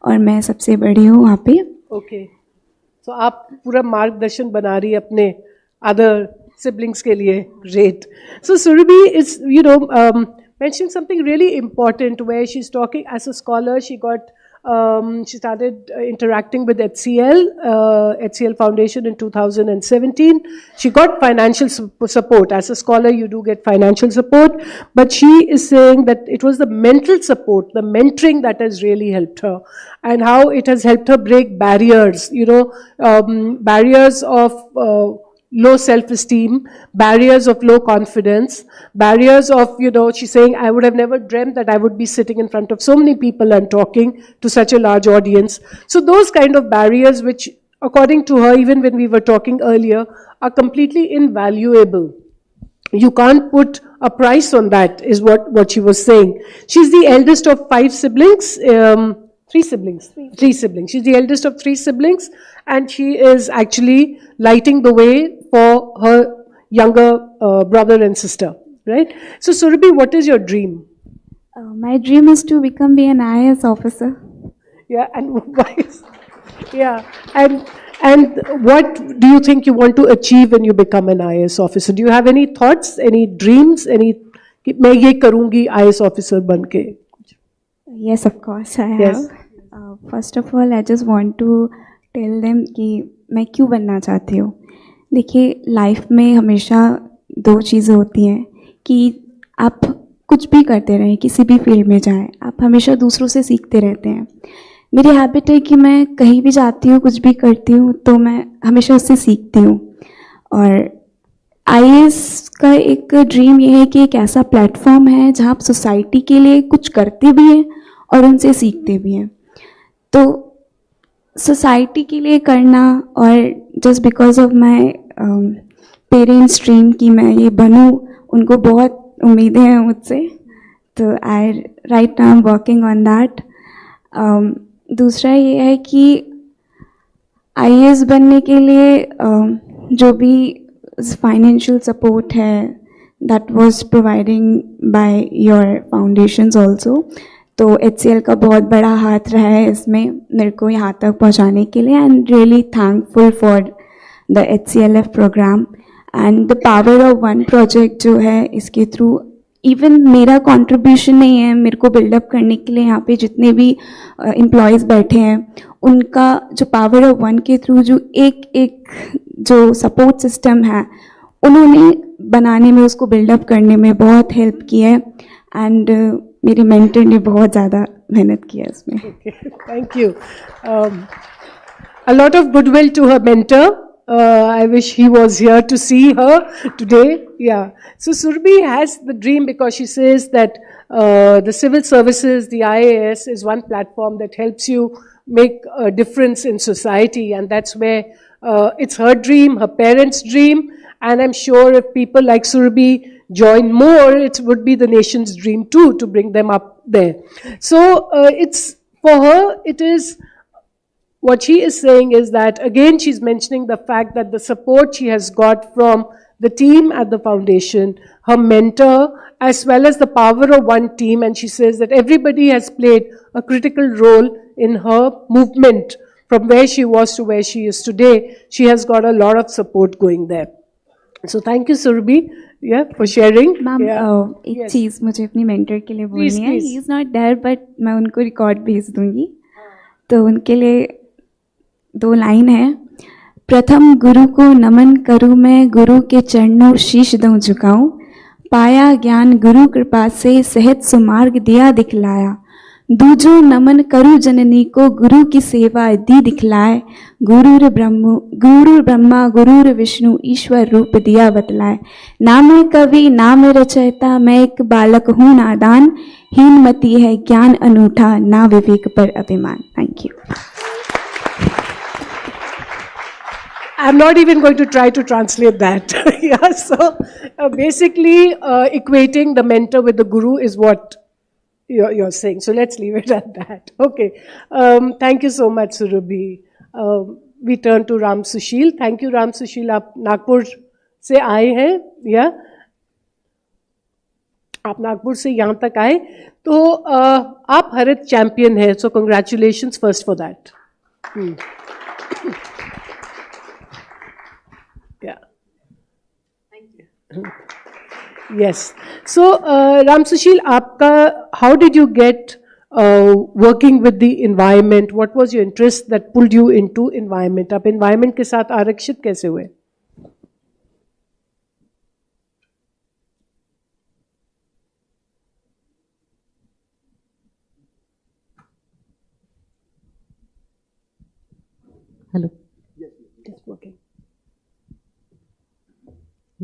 और मैं सबसे बड़ी हूँ वहाँ पे. ओके, तो आप पूरा मार्गदर्शन बना रही है अपने अदर siblings के लिए. Great. So Surabhi is, mentioned something really important where she's talking as a scholar. She started interacting with HCL Foundation in 2017. She got financial support. As a scholar, you do get financial support. But she is saying that it was the mental support, the mentoring that has really helped her, and how it has helped her break barriers, barriers of low self-esteem, barriers of low confidence, barriers of, she's saying, I would have never dreamt that I would be sitting in front of so many people and talking to such a large audience. So those kind of barriers, which according to her, even when we were talking earlier, are completely invaluable. You can't put a price on that, is what she was saying. She's the eldest of 5 siblings. Three siblings. She's the eldest of 3 siblings, and she is actually lighting the way for her younger brother and sister, right? So, Surabhi, what is your dream? My dream is to become an IAS officer. Yeah, and why? Yeah, and what do you think you want to achieve when you become an IAS officer? Do you have any thoughts, any dreams, any? मैं ये करूँगी IAS officer बनके. Yes, of course, I Yes. have. First of all, I just want to tell them कि मैं क्यों बनना चाहती हूँ. देखिए, लाइफ में हमेशा 2 चीज़ें होती हैं कि आप कुछ भी करते रहें, किसी भी फील्ड में जाएं, आप हमेशा दूसरों से सीखते रहते हैं. मेरी हैबिट है कि मैं कहीं भी जाती हूँ, कुछ भी करती हूँ, तो मैं हमेशा उससे सीखती हूँ. और आईएएस का एक ड्रीम ये है कि एक ऐसा प्लेटफॉर्म है जहाँ आप सोसाइटी के लिए कुछ करते भी हैं और उनसे सीखते भी हैं. तो सोसाइटी के लिए करना, और just because of my parents dream कि मैं ये बनूँ, उनको बहुत उम्मीदें हैं मुझसे. तो I right now I am working on that. दूसरा ये है कि आईएएस बनने के लिए जो भी फाइनेंशियल सपोर्ट है, that was providing by your foundations also. तो HCL का बहुत बड़ा हाथ रहा है इसमें मेरे को यहाँ तक पहुँचाने के लिए. I am really thankful for the HCLF program and the power of one project जो है, इसके थ्रू इवन मेरा कंट्रीब्यूशन नहीं है, मेरे को बिल्डअप करने के लिए यहाँ पे जितने भी एम्प्लॉयज़ बैठे हैं, उनका जो पावर ऑफ वन के थ्रू जो एक जो सपोर्ट सिस्टम है, उन्होंने बनाने में, उसको बिल्डअप करने में बहुत हेल्प की है. एंड मेरे मेंटर ने बहुत ज़्यादा मेहनत की है इसमें. Thank you. A lot of goodwill to her mentor. I wish he was here to see her today. Yeah. So Surabhi has the dream because she says that the civil services, the IAS, is one platform that helps you make a difference in society, and that's where it's her dream, her parents' dream, and I'm sure if people like Surabhi join more, it would be the nation's dream too, to bring them up there. So it's, for her, it is, what she is saying is that, again, she's mentioning the fact that the support she has got from the team at the foundation, her mentor, as well as the power of one team, and she says that everybody has played a critical role in her movement from where she was to where she is today. She has got a lot of support going there. So thank you, Surabhi, for sharing. Ma'am, एक Yes. चीज़ मुझे अपनी mentor के लिए Please, बोलनी है. please. He is not there, but मैं उनको रिकॉर्ड भेज दूंगी. तो उनके लिए 2 लाइन है. प्रथम गुरु को नमन करूँ मैं, गुरु के चरणों शीश दूं झुकाऊं. पाया ज्ञान गुरु कृपा से, सहज सुमार्ग दिया दिखलाया. दूजो नमन करु जननी को, गुरु की सेवा दी दिखलाए. गुरुर ब्रह्मा गुरुर विष्णु, ईश्वर रूप दिया बतलाए. ना मैं कवि ना मैं रचयिता, मैं एक बालक हूँ नादान. हीनमती है ज्ञान अनूठा, ना विवेक पर अभिमान. Thank you. I'm not even going to try to translate that. Yeah, so basically equating the mentor with the guru is what you're saying. So let's leave it at that. Okay. Thank you so much, Surabhi. We turn to Ram Sushil. Thank you, Ram Sushil. आप नागपुर से आए हैं, या आप नागपुर से यहाँ तक आए, तो आप हरित चैंपियन हैं. So congratulations first for that. Yeah. Thank you. Yes. So, Ram Sushil, आपका, how did you get working with the environment? What was your interest that pulled you into environment? आप environment के साथ आरक्षित कैसे हुए? Hello. Just working.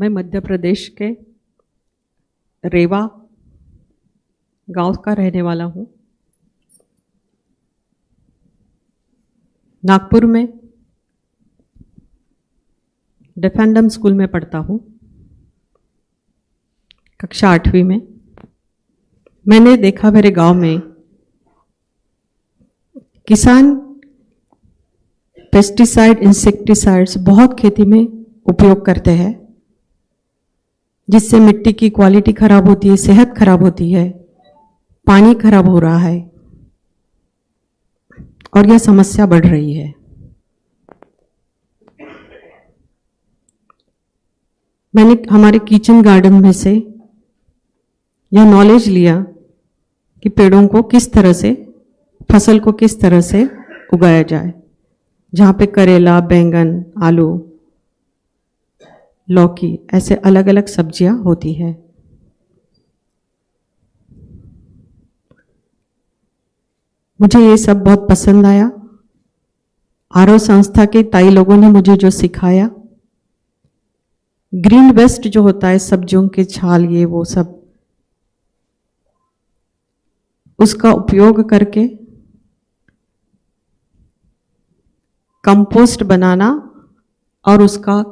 मैं मध्य प्रदेश के रेवा गांव का रहने वाला हूँ। नागपुर में डिफेंडम स्कूल में पढ़ता हूँ, कक्षा 8वीं में। मैंने देखा मेरे गांव में किसान पेस्टिसाइड, इंसेक्टिसाइड्स बहुत खेती में उपयोग करते हैं, जिससे मिट्टी की क्वालिटी खराब होती है, सेहत खराब होती है, पानी खराब हो रहा है और यह समस्या बढ़ रही है। मैंने हमारे किचन गार्डन में से यह नॉलेज लिया कि पेड़ों को किस तरह से, फसल को किस तरह से उगाया जाए, जहाँ पे करेला, बैंगन, आलू, लौकी ऐसे अलग अलग सब्जियां होती है। मुझे ये सब बहुत पसंद आया। आरओ संस्था के ताई लोगों ने मुझे जो सिखाया, ग्रीन वेस्ट जो होता है, सब्जियों के छाल, ये वो सब, उसका उपयोग करके कंपोस्ट बनाना और उसका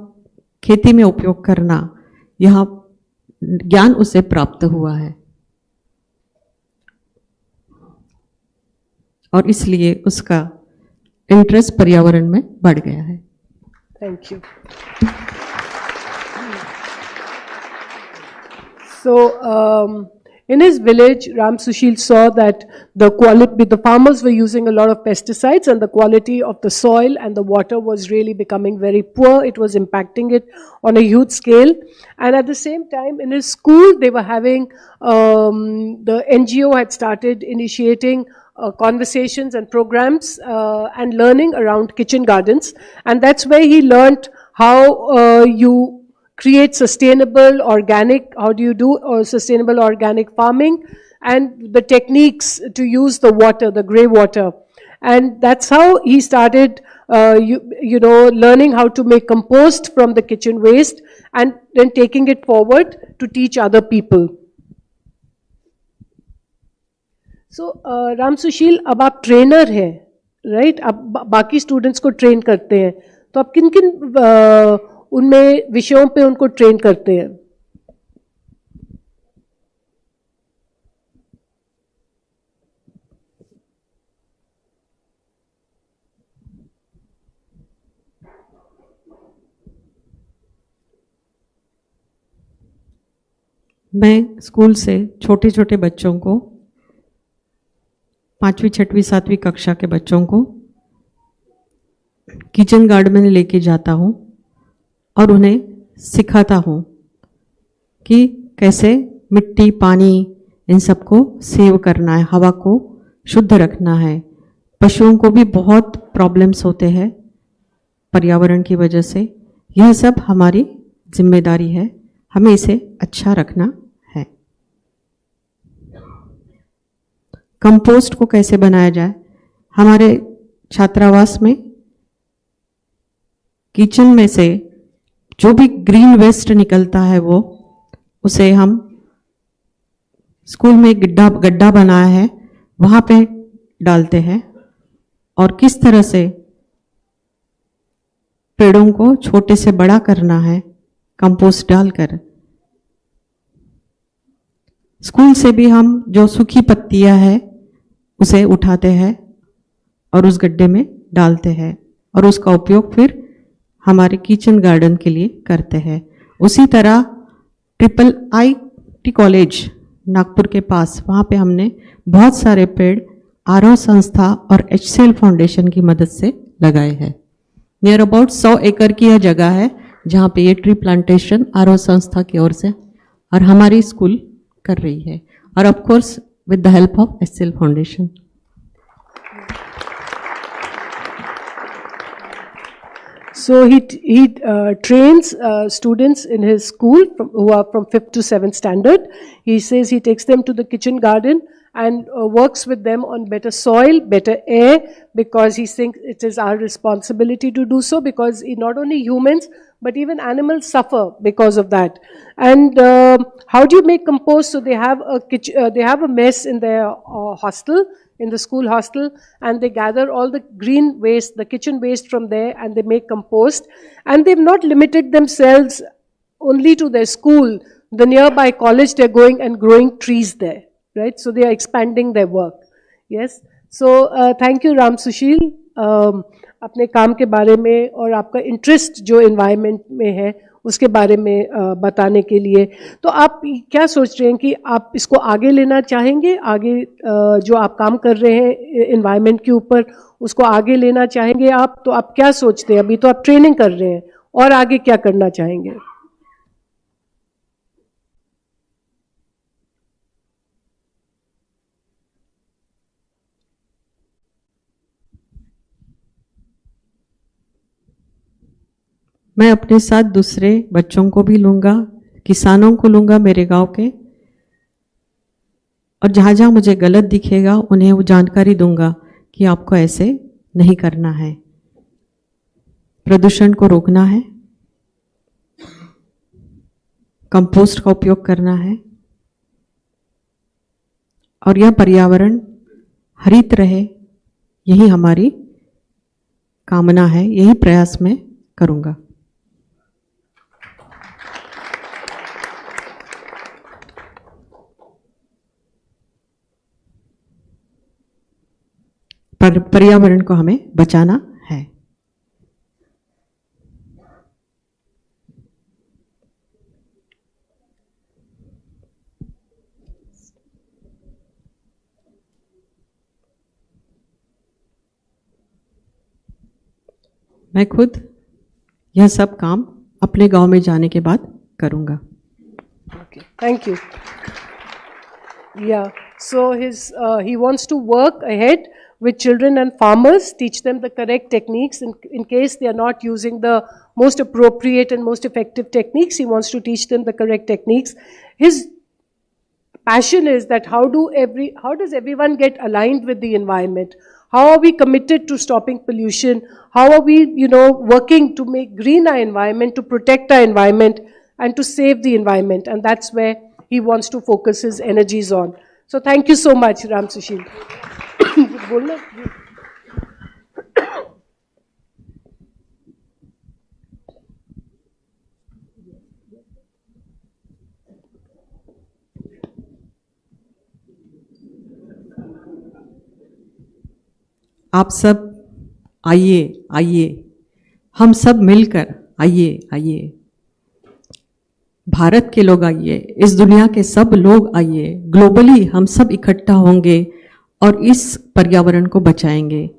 खेती में उपयोग करना, यह ज्ञान उसे प्राप्त हुआ है और इसलिए उसका इंटरेस्ट पर्यावरण में बढ़ गया है। Thank you. So, in his village, Ram Sushil saw that the farmers were using a lot of pesticides and the quality of the soil and the water was really becoming very poor. It was impacting it on a huge scale. And at the same time, in his school, they were having, the NGO had started initiating conversations and programs and learning around kitchen gardens. And that's where he learned how you create sustainable organic, how do you do sustainable organic farming, and the techniques to use the water, the grey water. And that's how he started, learning how to make compost from the kitchen waste and then taking it forward to teach other people. So, Ram सुशील, अब आप trainer हैं, right? आप बाकी students को train करते हैं, तो आप किन किन उनमें विषयों पे उनको ट्रेन करते हैं? मैं स्कूल से छोटे छोटे बच्चों को, 5वीं, 6वीं, 7वीं कक्षा के बच्चों को किचन गार्डन में लेके जाता हूँ और उन्हें सिखाता हूँ कि कैसे मिट्टी, पानी, इन सबको सेव करना है, हवा को शुद्ध रखना है। पशुओं को भी बहुत प्रॉब्लम्स होते हैं पर्यावरण की वजह से। यह सब हमारी जिम्मेदारी है, हमें इसे अच्छा रखना है। कंपोस्ट को कैसे बनाया जाए? हमारे छात्रावास में किचन में से जो भी ग्रीन वेस्ट निकलता है वो, उसे हम स्कूल में गड्ढा बनाया है, वहाँ पे डालते हैं और किस तरह से पेड़ों को छोटे से बड़ा करना है कंपोस्ट डालकर। स्कूल से भी हम जो सूखी पत्तियां हैं उसे उठाते हैं और उस गड्ढे में डालते हैं और उसका उपयोग फिर हमारे किचन गार्डन के लिए करते हैं। उसी तरह IIT कॉलेज नागपुर के पास, वहाँ पे हमने बहुत सारे पेड़ आरओ संस्था और HCL फाउंडेशन की मदद से लगाए हैं। नियर अबाउट 100 एकड़ की यह जगह है जहाँ पे ये ट्री प्लांटेशन आरओ संस्था की ओर से और हमारी स्कूल कर रही है, और of course with the help of HCL foundation. So he trains students in his school who are from 5th to 7th standard. He says he takes them to the kitchen garden and works with them on better soil, better air, because he thinks it is our responsibility to do so, because not only humans but even animals suffer because of that. And how do you make compost? So they have a kitchen, they have a mess in their hostel, in the school hostel, and they gather all the green waste, the kitchen waste from there, and they make compost. And they've not limited themselves only to their school. The nearby college, they're going and growing trees there, right? So they are expanding their work. Yes. So thank you, Ram Sushil, अपने काम के बारे में और आपका interest जो environment में है उसके बारे में बताने के लिए. तो आप क्या सोच रहे हैं कि आप इसको आगे लेना चाहेंगे, आगे जो आप काम कर रहे हैं एनवायरनमेंट के ऊपर उसको आगे लेना चाहेंगे आप? तो आप क्या सोचते हैं? अभी तो आप ट्रेनिंग कर रहे हैं, और आगे क्या करना चाहेंगे? मैं अपने साथ दूसरे बच्चों को भी लूँगा, किसानों को लूँगा मेरे गांव के, और जहाँ जहाँ मुझे गलत दिखेगा उन्हें वो जानकारी दूंगा कि आपको ऐसे नहीं करना है, प्रदूषण को रोकना है, कंपोस्ट का उपयोग करना है, और यह पर्यावरण हरित रहे, यही हमारी कामना है, यही प्रयास मैं करूँगा. पर्यावरण को हमें बचाना है. मैं खुद यह सब काम अपने गांव में जाने के बाद करूंगा. Okay, thank you. Yeah, so he wants to work ahead with children and farmers, teach them the correct techniques in case they are not using the most appropriate and most effective techniques. He wants to teach them the correct techniques. His passion is that how does everyone get aligned with the environment? How are we committed to stopping pollution? How are we, working to make green our environment, to protect our environment, and to save the environment? And that's where he wants to focus his energies on. So thank you so much, Ram Sushil. आप सब आइए, हम सब मिलकर आइए, भारत के लोग आइए, इस दुनिया के सब लोग आइए, ग्लोबली हम सब इकट्ठा होंगे और इस पर्यावरण को बचाएंगे.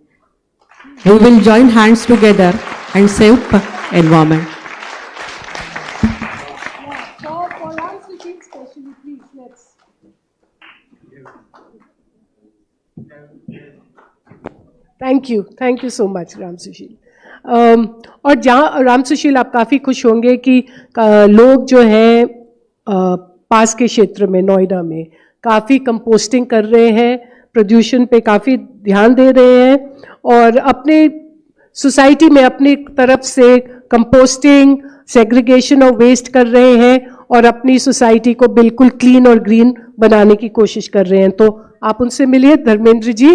We will join hands together and save the environment. For Ram Sushil especially, please, let's. Thank you so much, Ram Sushil. और जहाँ राम सुशील आप काफ़ी खुश होंगे कि लोग जो हैं पास के क्षेत्र में नोएडा में काफ़ी कंपोस्टिंग कर रहे हैं, प्रदूषण पे काफ़ी ध्यान दे रहे हैं, और अपने सोसाइटी में अपनी तरफ से कंपोस्टिंग, सेग्रीगेशन ऑफ वेस्ट कर रहे हैं और अपनी सोसाइटी को बिल्कुल क्लीन और ग्रीन बनाने की कोशिश कर रहे हैं. तो आप उनसे मिलिए. धर्मेंद्र जी,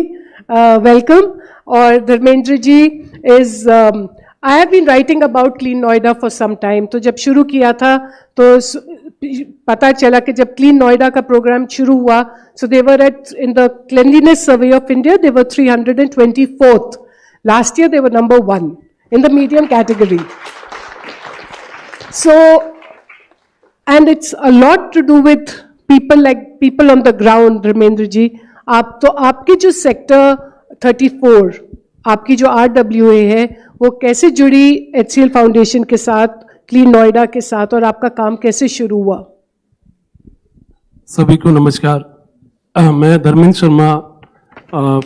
वेलकम. और Dharmendra ji is I have been writing about clean Noida for some time. तो जब शुरू किया था तो पता चला कि जब क्लीन नोएडा का प्रोग्राम शुरू हुआ, so they were eight in the cleanliness survey of India they were 324th. Last year they were number 1 in the medium category. So, and it's a lot to do with people on the ground. Dharmendra ji, आप तो आपकी जो sector 34, आपकी जो RWA है, वो कैसे जुड़ी HCL फाउंडेशन के साथ, क्लीन नोएडा के साथ, और आपका काम कैसे शुरू हुआ? सभी को नमस्कार. मैं Dharmendra Sharma,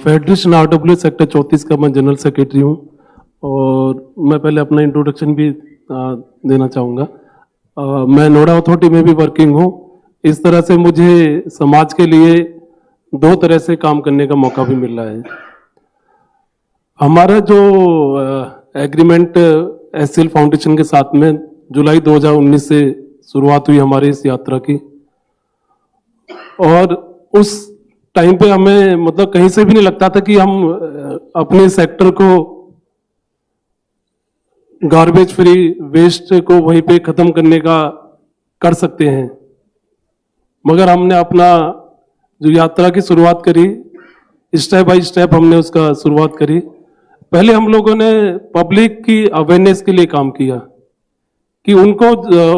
federation RWA sector 34 का मैं जनरल सेक्रेटरी हूँ, और मैं पहले अपना इंट्रोडक्शन भी देना चाहूँगा. मैं नोएडा अथॉरिटी में भी वर्किंग हूँ. इस तरह से मुझे समाज के लिए दो तरह से काम करने का मौका भी मिल रहा है. हमारा जो एग्रीमेंट HCL फाउंडेशन के साथ में जुलाई 2019 से शुरुआत हुई हमारी इस यात्रा की। और उस टाइम पे हमें मतलब कहीं से भी नहीं लगता था कि हम अपने सेक्टर को गार्बेज फ्री, वेस्ट को वहीं पे खत्म करने का कर सकते हैं। मगर हमने अपना जो यात्रा की शुरुआत करी, स्टेप बाय स्टेप हमने उसका शुरुआत करी। पहले हम लोगों ने पब्लिक की अवेयरनेस के लिए काम किया कि उनको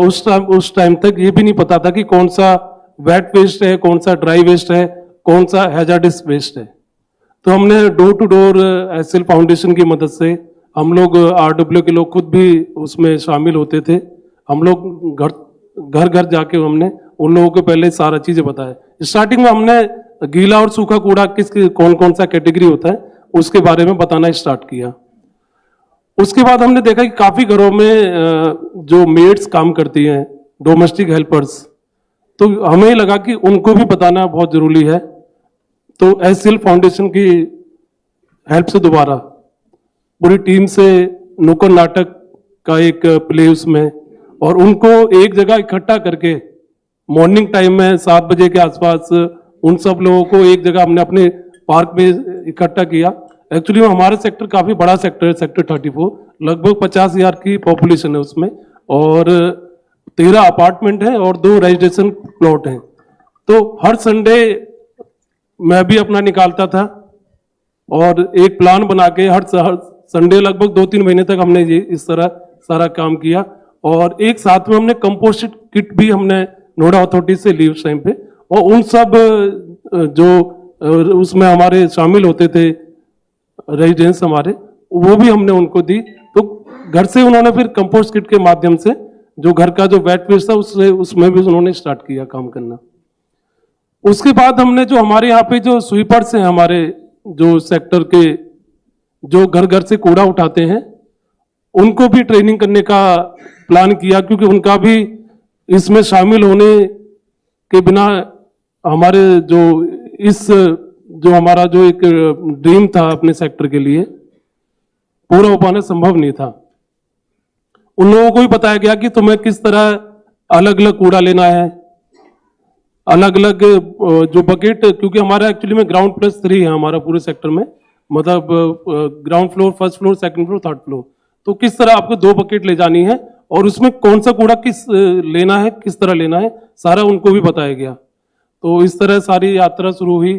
उस टाइम तक ये भी नहीं पता था कि कौन सा वेट वेस्ट है, कौन सा ड्राई वेस्ट है, कौन सा हैजार्डस वेस्ट है। तो हमने door to door SL foundation की मदद से, हम लोग आरडब्ल्यू के लोग खुद भी उसमें शामिल होते थे। हम लोग घर घर जाके हमने उन लोगों को पहले सारा चीजें बताया। स्टार्टिंग में हमने गीला और सूखा कूड़ा कौन कौन सा कैटेगरी होता है उसके बारे में बताना स्टार्ट किया। उसके बाद हमने देखा कि काफी घरों में जो मेड्स काम करती हैं, डोमेस्टिक हेल्पर्स, तो हमें लगा कि उनको भी बताना बहुत जरूरी है। तो एसएल फाउंडेशन की हेल्प से दोबारा पूरी टीम से नुक्कड़ नाटक का एक प्ले उसमें, और उनको एक जगह इकट्ठा करके मॉर्निंग टाइम में 7 बजे के आसपास उन सब लोगों को एक जगह हमने अपने पार्क में इकट्ठा किया। एक्चुअली हमारा सेक्टर काफी बड़ा सेक्टर है, सेक्टर 34, लगभग 50,000 की पॉपुलेशन है उसमें, और 13 अपार्टमेंट हैं और 2 रेजिडेंशियल प्लॉट हैं। तो हर संडे मैं भी अपना निकालता था और एक प्लान बना के हर संडे लगभग 2-3 महीने तक हमने ये इस तरह सारा काम किया। और एक साथ में हमने कंपोस्ट किट भी हमने नोएडा अथॉरिटी से ली उस टाइम पे, और उन सब जो उसमें हमारे शामिल होते थे रेजिडेंट्स हमारे, वो भी हमने उनको दी। तो घर से उन्होंने फिर कंपोस्ट किट के माध्यम से जो घर का जो वेट वेस्ट था उसमें भी उन्होंने स्टार्ट किया काम करना। उसके बाद हमने जो हमारे यहाँ पे जो स्वीपर्स हैं, हमारे जो सेक्टर के जो घर घर से कूड़ा उठाते हैं, उनको भी ट्रेनिंग करने का प्लान किया, क्योंकि उनका भी इसमें शामिल होने के बिना हमारे जो हमारा जो एक ड्रीम था अपने सेक्टर के लिए पूरा हो पाना संभव नहीं था। उन लोगों को भी बताया गया कि तुम्हें किस तरह अलग अलग कूड़ा लेना है, अलग अलग जो बकेट, क्योंकि हमारा एक्चुअली में ग्राउंड +3 है हमारा पूरे सेक्टर में, मतलब ground floor, first floor, second floor, third floor. तो किस तरह आपको 2 बकेट ले जानी है और उसमें कौन सा कूड़ा लेना है, किस तरह लेना है, सारा उनको भी बताया गया। तो इस तरह सारी यात्रा शुरू हुई।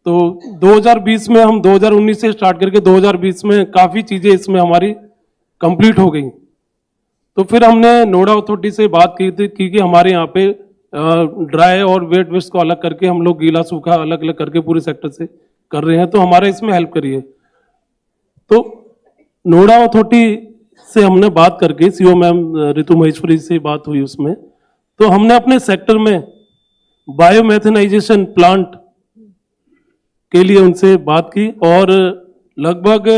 तो 2020 में हम 2019 से स्टार्ट करके 2020 में काफ़ी चीज़ें इसमें हमारी कंप्लीट हो गई। तो फिर हमने नोएडा अथॉरिटी से बात की थी कि हमारे यहाँ पे ड्राई और वेट वेस्ट को अलग करके हम लोग गीला सूखा अलग अलग करके पूरे सेक्टर से कर रहे हैं, तो हमारे इसमें हेल्प करिए। तो नोएडा अथॉरिटी से हमने बात करके सीओ मैम ऋतु महेश्वरी से बात हुई उसमें, तो हमने अपने सेक्टर में बायोमेथेनाइजेशन प्लांट के लिए उनसे बात की और लगभग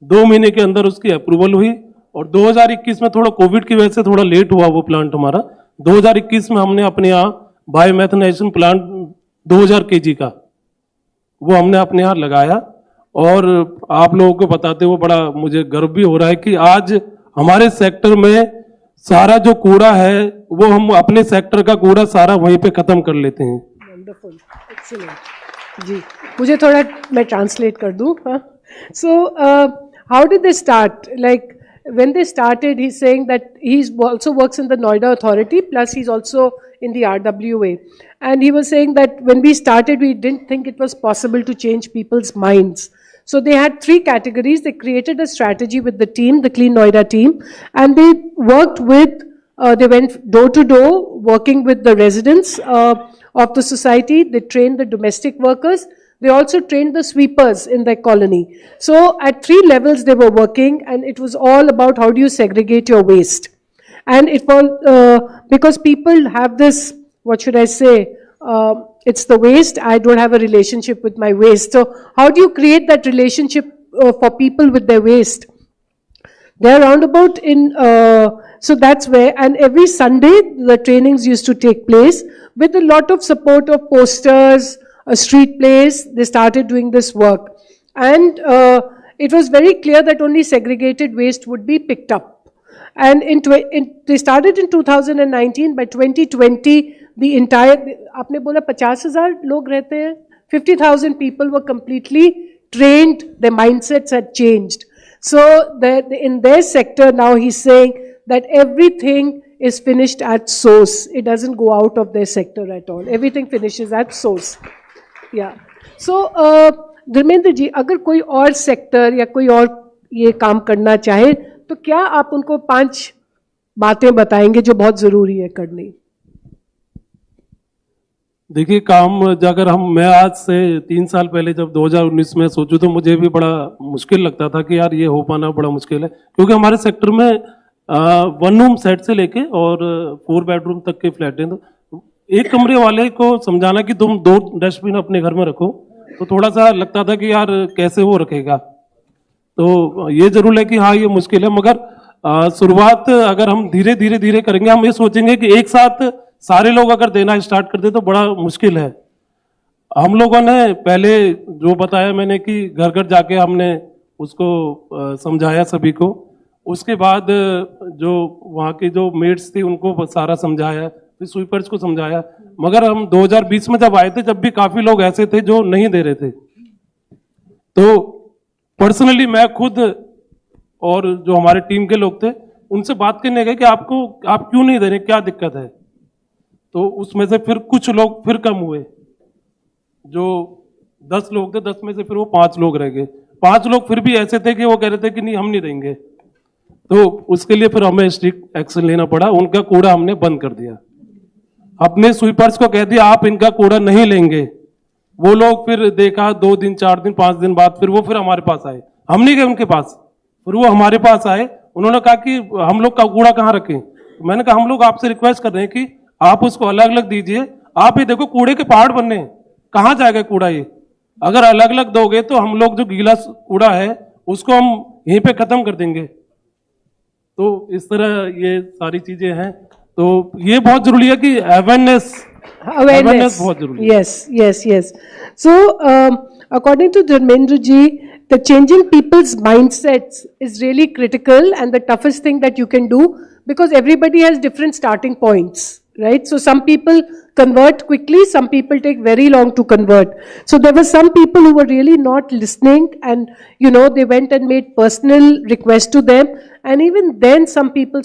2 महीने के अंदर उसकी अप्रूवल हुई। और 2021 में थोड़ा कोविड की वजह से थोड़ा लेट हुआ वो प्लांट हमारा। 2021 में हमने अपने यहाँ बायोमेथेनाइजेशन प्लांट 2000 kg का वो हमने अपने यहाँ लगाया। और आप लोगों को बताते हुए बड़ा मुझे गर्व भी हो रहा है कि आज हमारे सेक्टर में सारा जो कूड़ा है वो हम अपने सेक्टर का कूड़ा सारा वहीं पे खत्म कर लेते हैं। Wonderful, excellent. जी, मुझे थोड़ा मैं ट्रांसलेट कर दूं। So how did they start? Like when they started, he's saying that he also works in the Noida Authority, plus he's also in the RWA. And he was saying that when we started, we didn't think it was possible to change people's minds. So they had 3 categories. They created a strategy with the team, the Clean Noida team, and they worked with, they went door to door, working with the residents of the society. They trained the domestic workers. They also trained the sweepers in their colony. So at 3 levels they were working, and it was all about how do you segregate your waste. And it was, because people have this, what should I say, it's the waste, I don't have a relationship with my waste. So how do you create that relationship for people with their waste? They're roundabout in, so that's where, and every Sunday the trainings used to take place with a lot of support of posters, street plays. They started doing this work, and it was very clear that only segregated waste would be picked up. And they started in 2019. By 2020, the entire, आपने बोला 50,000 लोग रहते हैं, 50,000 people were completely trained, their mindsets had changed. So in their sector now he's saying that everything is finished at source. It doesn't go out of their sector at all. Everything finishes at source. Yeah. So Dharmendra ji, अगर कोई और sector या कोई और ये काम करना चाहे तो क्या आप उनको 5 बातें बताएंगे जो बहुत जरूरी है करनी? देखिए, काम अगर मैं आज से 3 साल पहले जब 2019 में सोचूं तो मुझे भी बड़ा मुश्किल लगता था कि यार ये हो पाना बड़ा मुश्किल है, क्योंकि हमारे सेक्टर में 1 रूम सेट से लेके और 4 बेडरूम तक के फ्लैट हैं। तो एक कमरे वाले को समझाना कि तुम 2 डस्टबिन अपने घर में रखो तो थोड़ा सा लगता था कि यार कैसे वो रखेगा। तो ये जरूर है कि हाँ ये मुश्किल है, मगर शुरुआत अगर हम धीरे धीरे करेंगे, हम ये सोचेंगे कि एक साथ सारे लोग अगर देना स्टार्ट कर दे तो बड़ा मुश्किल है। हम लोगों ने पहले जो बताया मैंने कि घर घर जाके हमने उसको समझाया सभी को, उसके बाद जो वहाँ की जो मेट्स थी उनको सारा समझाया, फिर स्वीपर्स को समझाया। मगर हम 2020 में जब आए थे जब भी काफी लोग ऐसे थे जो नहीं दे रहे थे। तो पर्सनली मैं खुद और जो हमारे टीम के लोग थे उनसे बात करने गए कि आप क्यों नहीं दे रहे, क्या दिक्कत है। तो उसमें से फिर कुछ लोग फिर कम हुए, जो 10 लोग थे 10 में से फिर वो 5 लोग रह गए। 5 लोग फिर भी ऐसे थे कि वो कह रहे थे कि नहीं हम नहीं देंगे। तो उसके लिए फिर हमें स्ट्रिक्ट एक्शन लेना पड़ा, उनका कूड़ा हमने बंद कर दिया। अपने स्वीपर्स को कह दिया आप इनका कूड़ा नहीं लेंगे। वो लोग फिर देखा 2 दिन 4 दिन 5 दिन बाद फिर वो हमारे पास आए, हम नहीं गए उनके पास, फिर वो हमारे पास आए। उन्होंने कहा कि हम लोग का कूड़ा कहाँ रखें। मैंने कहा हम लोग आपसे रिक्वेस्ट कर रहे हैं कि आप उसको अलग अलग दीजिए। आप ये देखो कूड़े के पहाड़ बनने, कहाँ जाएगा कूड़ा ये। अगर अलग अलग दोगे तो हम लोग जो गीला कूड़ा है उसको हम यहीं पे खत्म कर देंगे। तो इस तरह ये सारी चीजें हैं। तो ये बहुत जरूरी है कि अवेयरनेस बहुत जरूरी है। Yes. So according to Dharmendra ji, the changing people's mindsets is really critical and the toughest thing that you can do, because everybody has different starting points, right? So some people convert quickly, some people take very long to convert. So there were some people who were really not listening, and they went and made personal requests to them, and even then some people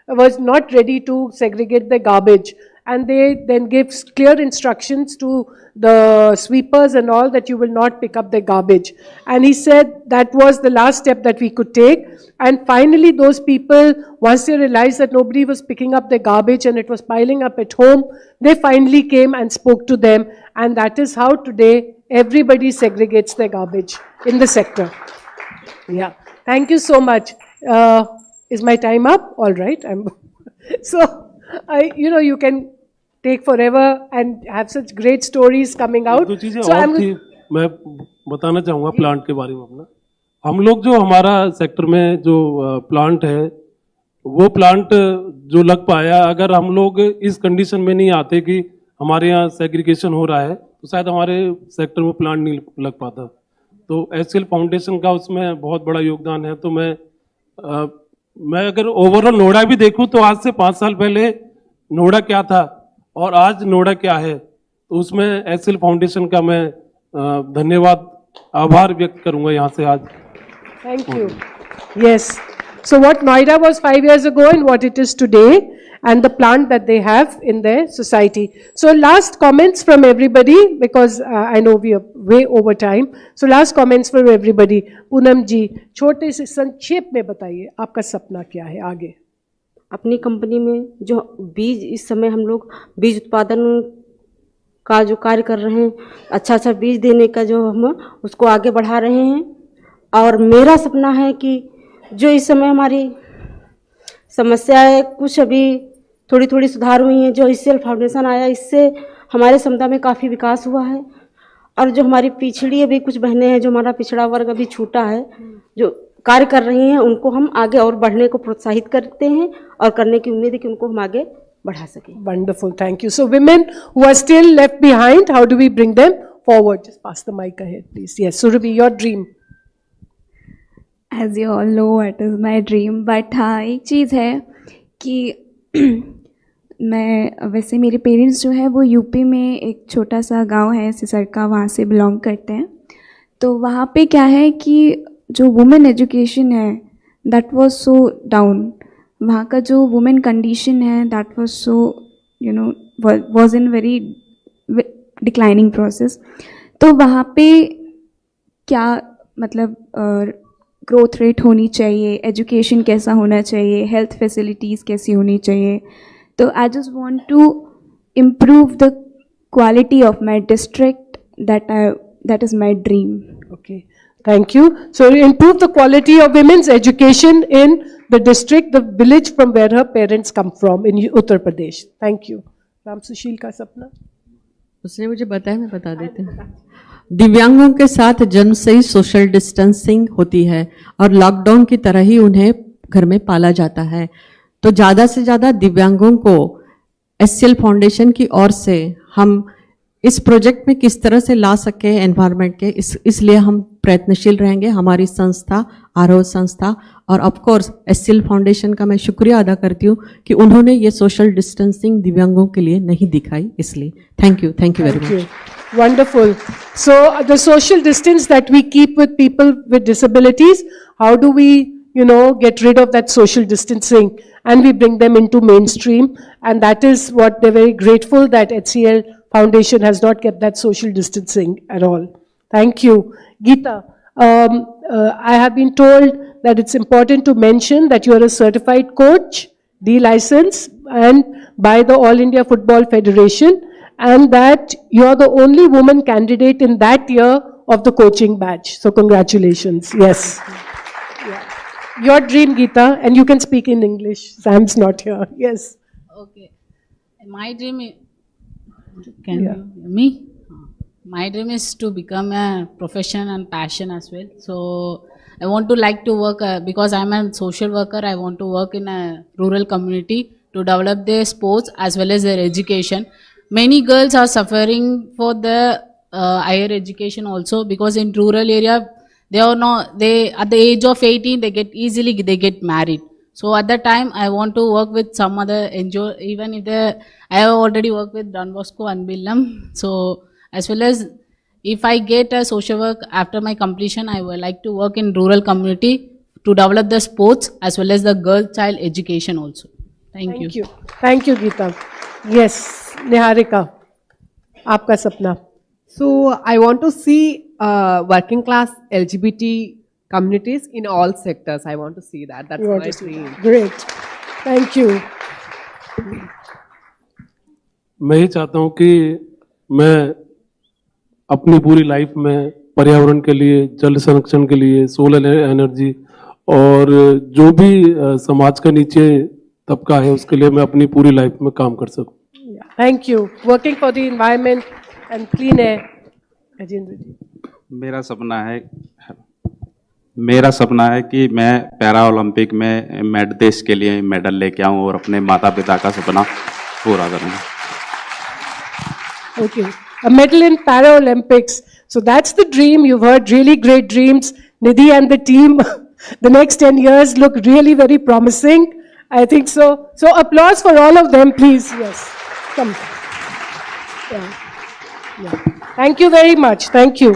was not ready to segregate the garbage, and they then gave clear instructions to the sweepers and all that you will not pick up the garbage. And he said that was the last step that we could take. And finally those people, once they realized that nobody was picking up the garbage and it was piling up at home, they finally came and spoke to them, and that is how today everybody segregates their garbage in the sector. Yeah, thank you so much. Is my time up? All right. So you can take forever and have such great stories coming out. दो चीजें और थी मैं बताना चाहूँगा plant के बारे में अपना। हम लोग जो हमारा सेक्टर में जो प्लांट है वो प्लांट जो लग पाया, अगर हम लोग इस कंडीशन में नहीं आते कि हमारे यहाँ सेग्रीगेशन हो रहा है तो शायद हमारे सेक्टर में प्लांट नहीं लग पाता। तो HCL फाउंडेशन का उसमें बहुत बड़ा योगदान है। तो मैं अगर ओवरऑल नोएडा भी देखूं तो आज से 5 साल पहले नोएडा क्या था और आज नोएडा क्या है, तो उसमें HCL फाउंडेशन का मैं धन्यवाद आभार व्यक्त करूंगा यहाँ से आज। Thank you. Yes. So what Noida was 5 years ago and what it is today, and the plant that they have in their society. So last comments from everybody, because I know we are way over time. So last comments from everybody. Poonam जी, छोटे से संक्षेप में बताइए आपका सपना क्या है आगे? अपनी कंपनी में जो बीज, इस समय हम लोग बीज उत्पादन का जो कार्य कर रहे हैं, अच्छा बीज देने का जो हम उसको आगे बढ़ा रहे हैं। और मेरा सपना है कि जो इस समय हमारी समस्याएं कुछ अभी थोड़ी सुधार हुई हैं, जो HCL फाउंडेशन आया इससे हमारे समुदाय में काफ़ी विकास हुआ है। और जो हमारी पिछड़ी अभी कुछ बहनें हैं, जो हमारा पिछड़ा वर्ग अभी छूटा है, जो कार्य कर रही हैं, उनको हम आगे और बढ़ने को प्रोत्साहित करते हैं और करने की उम्मीद है कि उनको हम आगे बढ़ा सकें। Wonderful, thank you. So women who are still left behind, how do we bring them forward? Just pass the mic ahead, please. Yes, Surabhi, your dream. As you all know what is my dream, but हाँ एक चीज़ है कि मैं वैसे मेरे parents जो है वो यूपी में एक छोटा सा गांव है सिसरका, वहाँ से बिलोंग करते हैं। तो वहाँ पे क्या है कि जो वुमेन एजुकेशन है दैट वाज सो डाउन, वहाँ का जो वुमेन कंडीशन है that was so you know was in very declining process. तो वहाँ पे क्या मतलब ग्रोथ रेट होनी चाहिए, एजुकेशन कैसा होना चाहिए, हेल्थ फैसिलिटीज़ कैसी होनी चाहिए। तो I just want to improve the quality of my district, that is my dream. Okay, thank you. So improve the quality of women's education in the district, the village from where her parents come from in Uttar Pradesh. Thank you. Ram Sushil का सपना? उसने मुझे बताया, मैं बता देती हूँ। दिव्यांगों के साथ जन्म से ही सोशल डिस्टेंसिंग होती है और लॉकडाउन की तरह ही उन्हें घर में पाला जाता है। तो ज़्यादा से ज़्यादा दिव्यांगों को एससीएल फाउंडेशन की ओर से हम इस प्रोजेक्ट में किस तरह से ला सके एनवायरनमेंट के, इसलिए हम प्रयत्नशील रहेंगे। हमारी संस्था, आरोह संस्था और ऑफ कोर्स एससीएल फाउंडेशन का मैं शुक्रिया अदा करती हूँ कि उन्होंने ये सोशल डिस्टेंसिंग दिव्यांगों के लिए नहीं दिखाई, इसलिए thank you very much. Wonderful. So the social distance that we keep with people with disabilities, how do we, get rid of that social distancing and we bring them into mainstream? And that is what they're very grateful that HCL Foundation has not kept that social distancing at all. Thank you. Geeta, I have been told that it's important to mention that you're a certified coach, D-license, and by the All India Football Federation, and that you're the only woman candidate in that year of the coaching batch. So congratulations. Yes. Yeah. Your dream, Geeta, and you can speak in English. Sam's not here. Yes. Okay. My dream is, can you hear me? My dream is to become a profession and passion as well. So I want to like to work, because I'm a social worker, I want to work in a rural community to develop their sports as well as their education. Many girls are suffering for the higher education also, because in rural area they at the age of 18 they get married. So at that time I want to work with some other NGO, even if I have already worked with Don Bosco and Billam. So as well as if I get a social work after my completion, I would like to work in rural community to develop the sports as well as the girl child education also. Thank you. Thank you, Geeta. Yes. Niharika, आपका सपना? So I want to see working class LGBT communities in all sectors. I want to see that. That's my dream. Great. Thank you. मैं ही चाहता हूँ कि मैं अपनी पूरी life में पर्यावरण के लिए, जल संरक्षण के लिए, सोलर एनर्जी और जो भी समाज का नीचे तबका है उसके लिए मैं अपनी पूरी लाइफ में काम कर सकूं। Thank you. Working for the environment and clean air. Ajendra ji. मेरा सपना है कि मैं पैरा ओलंपिक में देश के लिए मेडल लेके आऊं और अपने माता पिता का सपना पूरा करूं। Okay. A medal in Paralympics. So that's the dream. You've heard really great dreams. Nidhi and the team, the next 10 years look really very promising. I think so. So applause for all of them, please. Yes. Come. Yeah. Thank you very much. Thank you.